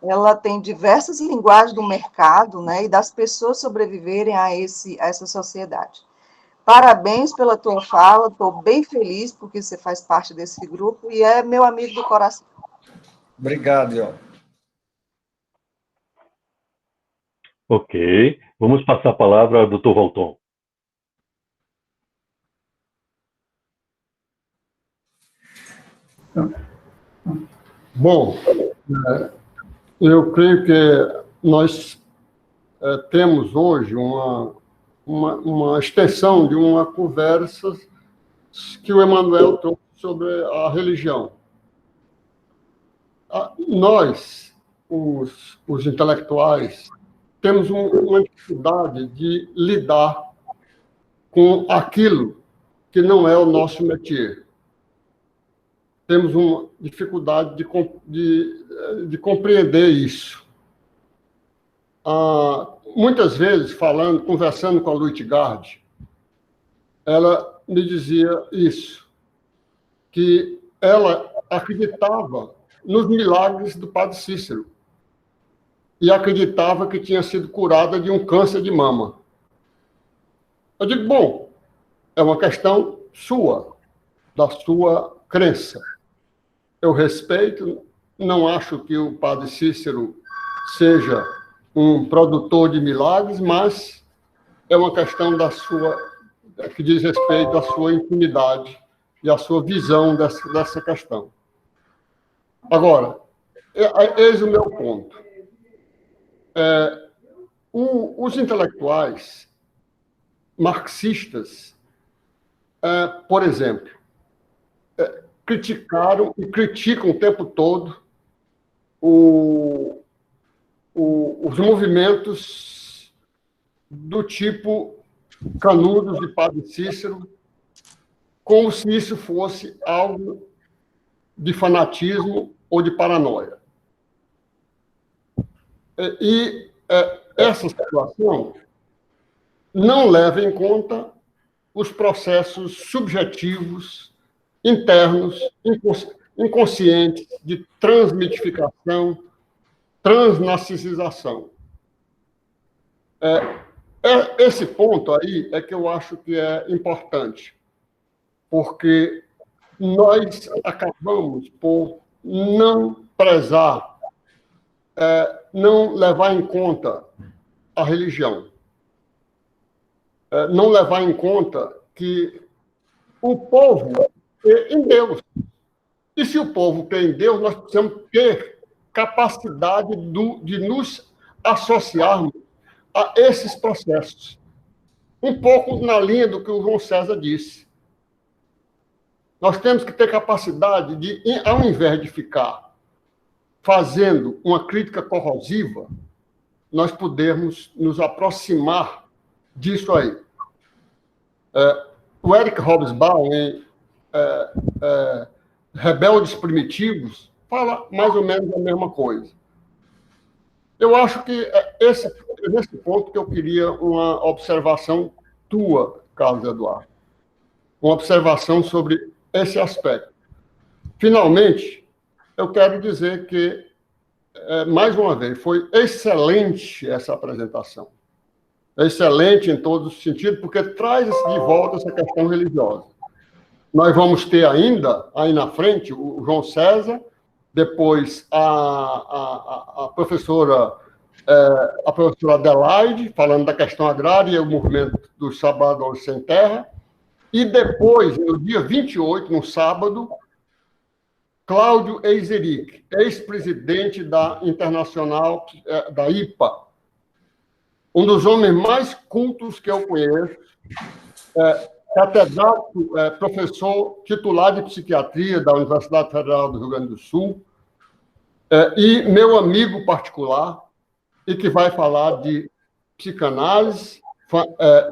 ela tem diversas linguagens do mercado, né, e das pessoas sobreviverem a essa sociedade. Parabéns pela tua fala, estou bem feliz porque você faz parte desse grupo e é meu amigo do coração. Obrigado, Iol. Ok, vamos passar a palavra ao Dr. Valton. Bom, eu creio que nós temos hoje uma extensão de uma conversa que o Emanuel trouxe sobre a religião. Nós os intelectuais temos uma dificuldade de lidar com aquilo que não é o nosso métier. Temos uma dificuldade de compreender isso. Muitas vezes, conversando com a Luitgard, ela me dizia isso, que ela acreditava nos milagres do Padre Cícero e acreditava que tinha sido curada de um câncer de mama. Eu digo, bom, é uma questão sua, da sua crença. Eu respeito, não acho que o Padre Cícero seja um produtor de milagres, mas é uma questão que diz respeito à sua intimidade e à sua visão dessa questão. Agora, eis o meu ponto. Os intelectuais marxistas, por exemplo, criticaram e criticam o tempo todo os movimentos do tipo Canudos de Padre Cícero, como se isso fosse algo de fanatismo ou de paranoia. E essa situação não leva em conta os processos subjetivos, internos, inconscientes, de transmitificação, transnarcisização. Esse ponto aí é que eu acho que é importante, porque nós acabamos por não prezar, não levar em conta a religião, não levar em conta que o povo crê em Deus. E se o povo crê em Deus, nós precisamos ter capacidade de nos associarmos a esses processos. Um pouco na linha do que o João César disse. Nós temos que ter capacidade de, ao invés de ficar fazendo uma crítica corrosiva, nós podermos nos aproximar disso aí. O Eric Hobsbawm, em Rebeldes Primitivos, fala mais ou menos a mesma coisa. Eu acho que nesse ponto que eu queria uma observação tua, Carlos Eduardo. Uma observação sobre esse aspecto. Finalmente, eu quero dizer que, mais uma vez, foi excelente essa apresentação. Excelente em todos os sentidos, porque traz de volta essa questão religiosa. Nós vamos ter ainda, aí na frente, o João César, depois a professora Adelaide, falando da questão agrária e o movimento dos trabalhadores sem terra, e depois, no dia 28, no sábado, Cláudio Eizeric, ex-presidente da Internacional, da IPA, um dos homens mais cultos que eu conheço, catedrático, professor titular de psiquiatria da Universidade Federal do Rio Grande do Sul, e meu amigo particular, e que vai falar de psicanálise,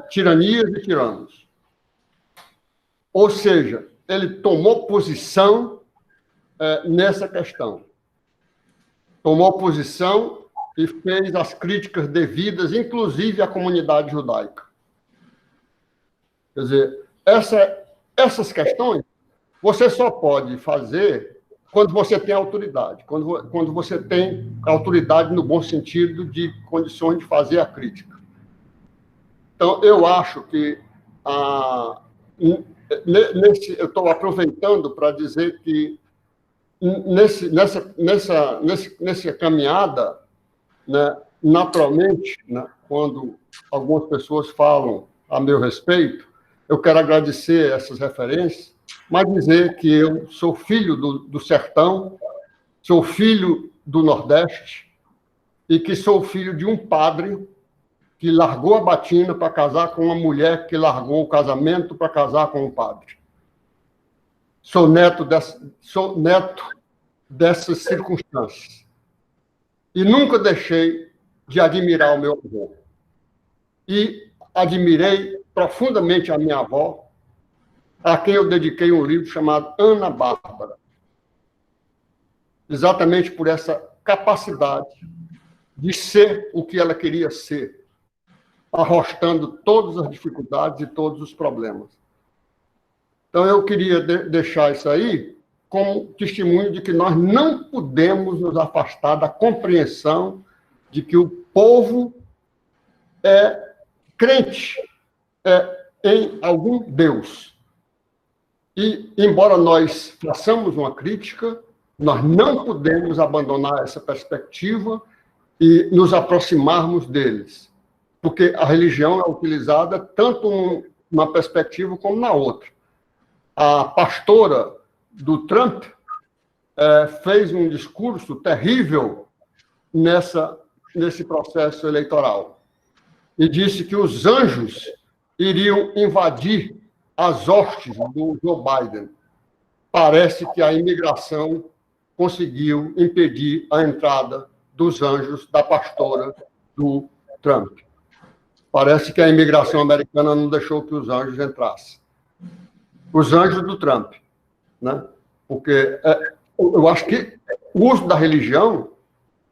tiranias e tiranos. Ou seja, ele tomou posição nessa questão. Tomou posição e fez as críticas devidas, inclusive à comunidade judaica. Quer dizer, essas questões você só pode fazer quando você tem autoridade, quando você tem autoridade no bom sentido de condições de fazer a crítica. Então, eu acho que eu estou aproveitando para dizer que nessa caminhada, né, naturalmente, né, quando algumas pessoas falam a meu respeito, eu quero agradecer essas referências, mas dizer que eu sou filho do sertão, sou filho do Nordeste e que sou filho de um padre que largou a batina para casar com uma mulher que largou o casamento para casar com um padre. Sou neto dessas circunstâncias. e nunca deixei de admirar o meu avô. E admirei profundamente a minha avó, a quem eu dediquei um livro chamado Ana Bárbara, exatamente por essa capacidade de ser o que ela queria ser, arrostando todas as dificuldades e todos os problemas. Então, eu queria deixar isso aí como testemunho de que nós não podemos nos afastar da compreensão de que o povo é crente em algum Deus. E, embora nós façamos uma crítica, nós não podemos abandonar essa perspectiva e nos aproximarmos deles, porque a religião é utilizada tanto numa perspectiva como na outra. A pastora do Trump fez um discurso terrível nesse processo eleitoral e disse que os anjos iriam invadir as hostes do Joe Biden. Parece que a imigração conseguiu impedir a entrada dos anjos da pastora do Trump. Parece que a imigração americana não deixou que os anjos entrassem. Os anjos do Trump, né? Porque eu acho que o uso da religião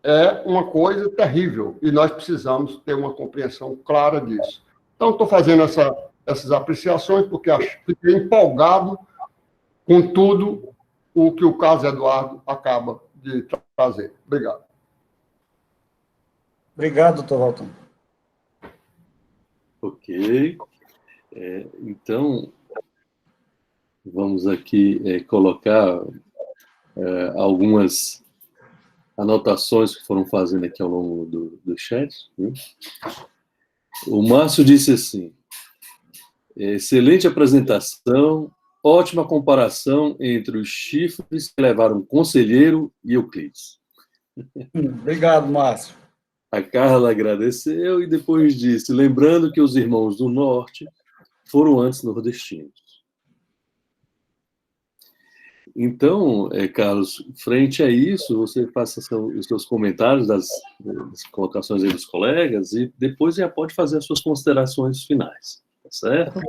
é uma coisa terrível e nós precisamos ter uma compreensão clara disso. Então, estou fazendo essas apreciações porque fiquei empolgado com tudo o que o Carlos Eduardo acaba de trazer. Obrigado. Obrigado, doutor Walton. Ok. Então, vamos aqui colocar algumas anotações que foram fazendo aqui ao longo do chat. Né? O Márcio disse assim, excelente apresentação, ótima comparação entre os chifres que levaram o conselheiro e Euclides. Obrigado, Márcio. A Carla agradeceu e depois disse, lembrando que os irmãos do Norte foram antes nordestinos. Então, Carlos, frente a isso, você faça os seus comentários das colocações aí dos colegas e depois já pode fazer as suas considerações finais, tá certo?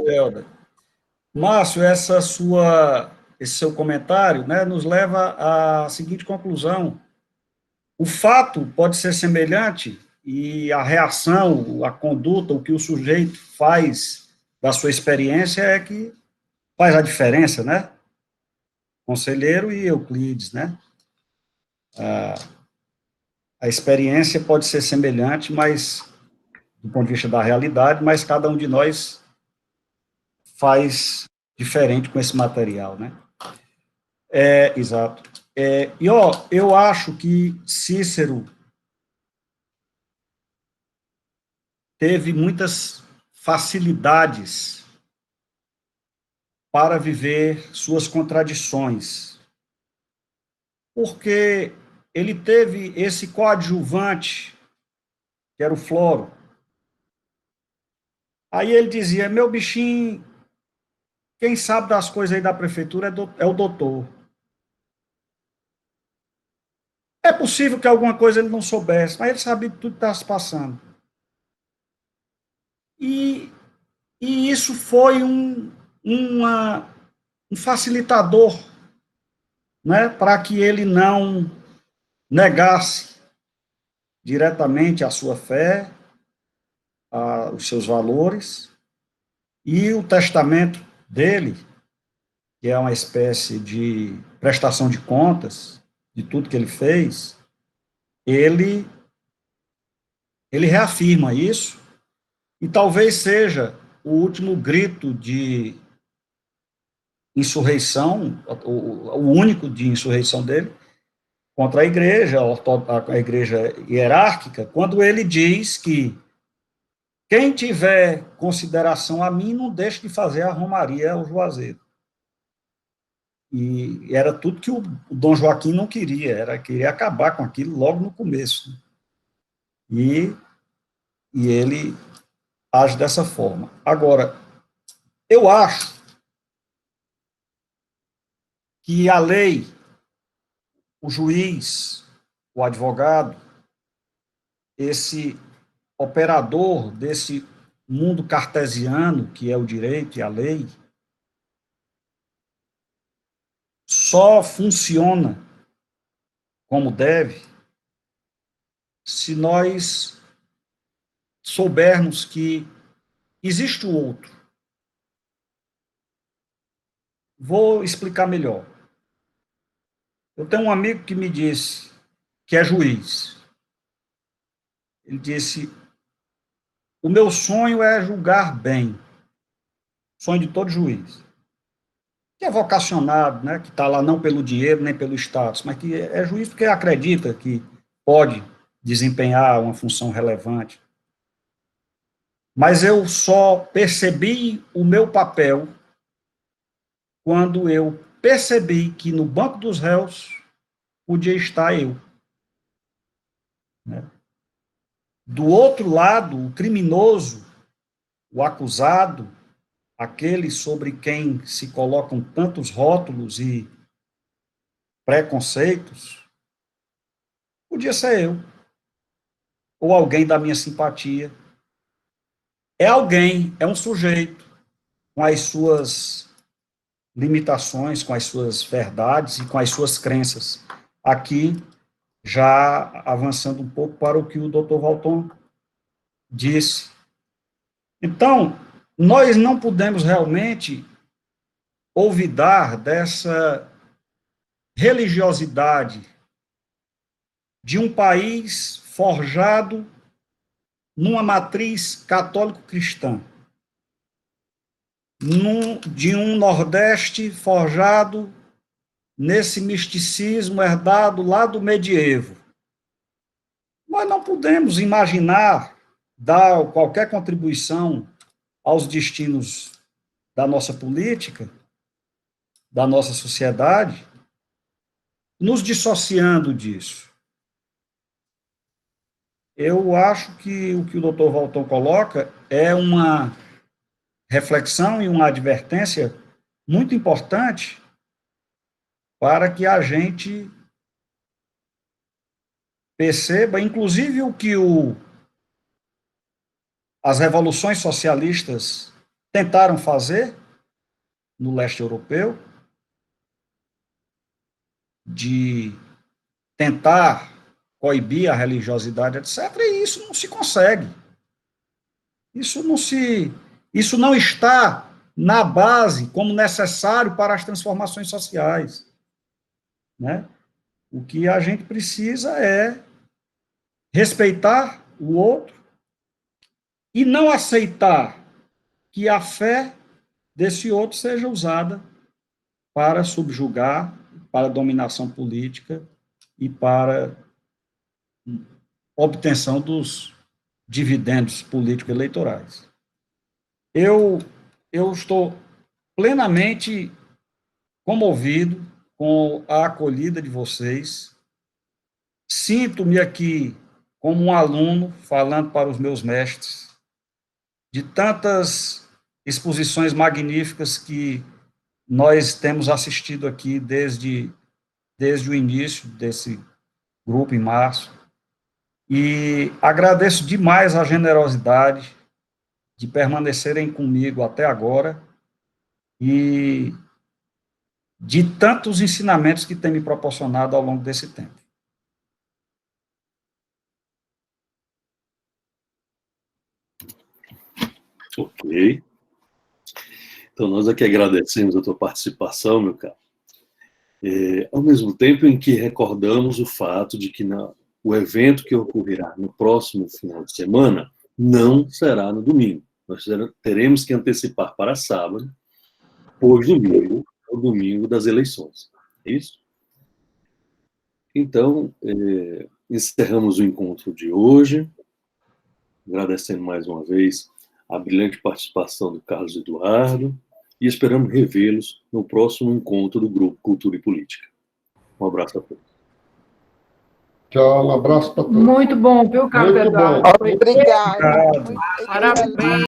Márcio, esse seu comentário, né, nos leva à seguinte conclusão. O fato pode ser semelhante e a reação, a conduta, o que o sujeito faz da sua experiência é que faz a diferença, né? Conselheiro e Euclides, né? A experiência pode ser semelhante, mas do ponto de vista da realidade, mas cada um de nós faz diferente com esse material, né? Exato. Eu acho que Cícero teve muitas facilidades para viver suas contradições, porque ele teve esse coadjuvante, que era o Floro. Aí ele dizia, meu bichinho, quem sabe das coisas aí da prefeitura é o doutor. É possível que alguma coisa ele não soubesse, mas ele sabia tudo que estava se passando. E isso foi um facilitador, né, para que ele não negasse diretamente a sua fé, os seus valores, e o testamento dele, que é uma espécie de prestação de contas de tudo que ele fez, ele reafirma isso, e talvez seja o último grito de insurreição, o único de insurreição dele, contra a igreja hierárquica, quando ele diz que quem tiver consideração a mim, não deixe de fazer a romaria ao Juazeiro. E era tudo que o Dom Joaquim não queria, queria acabar com aquilo logo no começo. E ele age dessa forma. Agora, eu acho que a lei, o juiz, o advogado, esse operador desse mundo cartesiano, que é o direito e a lei, só funciona como deve se nós soubermos que existe o outro. Vou explicar melhor. Eu tenho um amigo que me disse, que é juiz. Ele disse: o meu sonho é julgar bem. Sonho de todo juiz. Que é vocacionado, né? Que está lá não pelo dinheiro, nem pelo status, mas que é juiz porque acredita que pode desempenhar uma função relevante. Mas eu só percebi o meu papel quando eu percebi que no banco dos réus podia estar eu. Né? Do outro lado, o criminoso, o acusado, aquele sobre quem se colocam tantos rótulos e preconceitos, podia ser eu, ou alguém da minha simpatia. É alguém, é um sujeito, com as suas limitações, com as suas verdades e com as suas crenças. Aqui, já avançando um pouco para o que o Dr. Valton disse. Então, nós não podemos realmente olvidar dessa religiosidade de um país forjado numa matriz católico-cristã, de um Nordeste forjado nesse misticismo herdado lá do medievo. Nós não podemos imaginar dar qualquer contribuição aos destinos da nossa política, da nossa sociedade, nos dissociando disso. Eu acho que o Dr. Valton coloca é uma reflexão e uma advertência muito importante para que a gente perceba, inclusive, o que as revoluções socialistas tentaram fazer no leste europeu, de tentar coibir a religiosidade, etc., e isso não se consegue. Isso não está na base como necessário para as transformações sociais. Né? O que a gente precisa é respeitar o outro e não aceitar que a fé desse outro seja usada para subjugar, para dominação política e para obtenção dos dividendos político-eleitorais. Eu estou plenamente comovido com a acolhida de vocês. Sinto-me aqui como um aluno falando para os meus mestres de tantas exposições magníficas que nós temos assistido aqui desde o início desse grupo, em março, e agradeço demais a generosidade de permanecerem comigo até agora e de tantos ensinamentos que têm me proporcionado ao longo desse tempo. Ok. Então, nós aqui agradecemos a tua participação, meu caro. Ao mesmo tempo em que recordamos o fato de que o evento que ocorrerá no próximo final de semana não será no domingo. Nós teremos que antecipar para sábado, pois domingo é o domingo das eleições. É isso? Então, encerramos o encontro de hoje, agradecendo mais uma vez a brilhante participação do Carlos Eduardo e esperamos revê-los no próximo encontro do Grupo Cultura e Política. Um abraço a todos. Tchau, um abraço para todos. Muito bom, viu, Carlos Muito Eduardo? bom. Obrigada. Parabéns.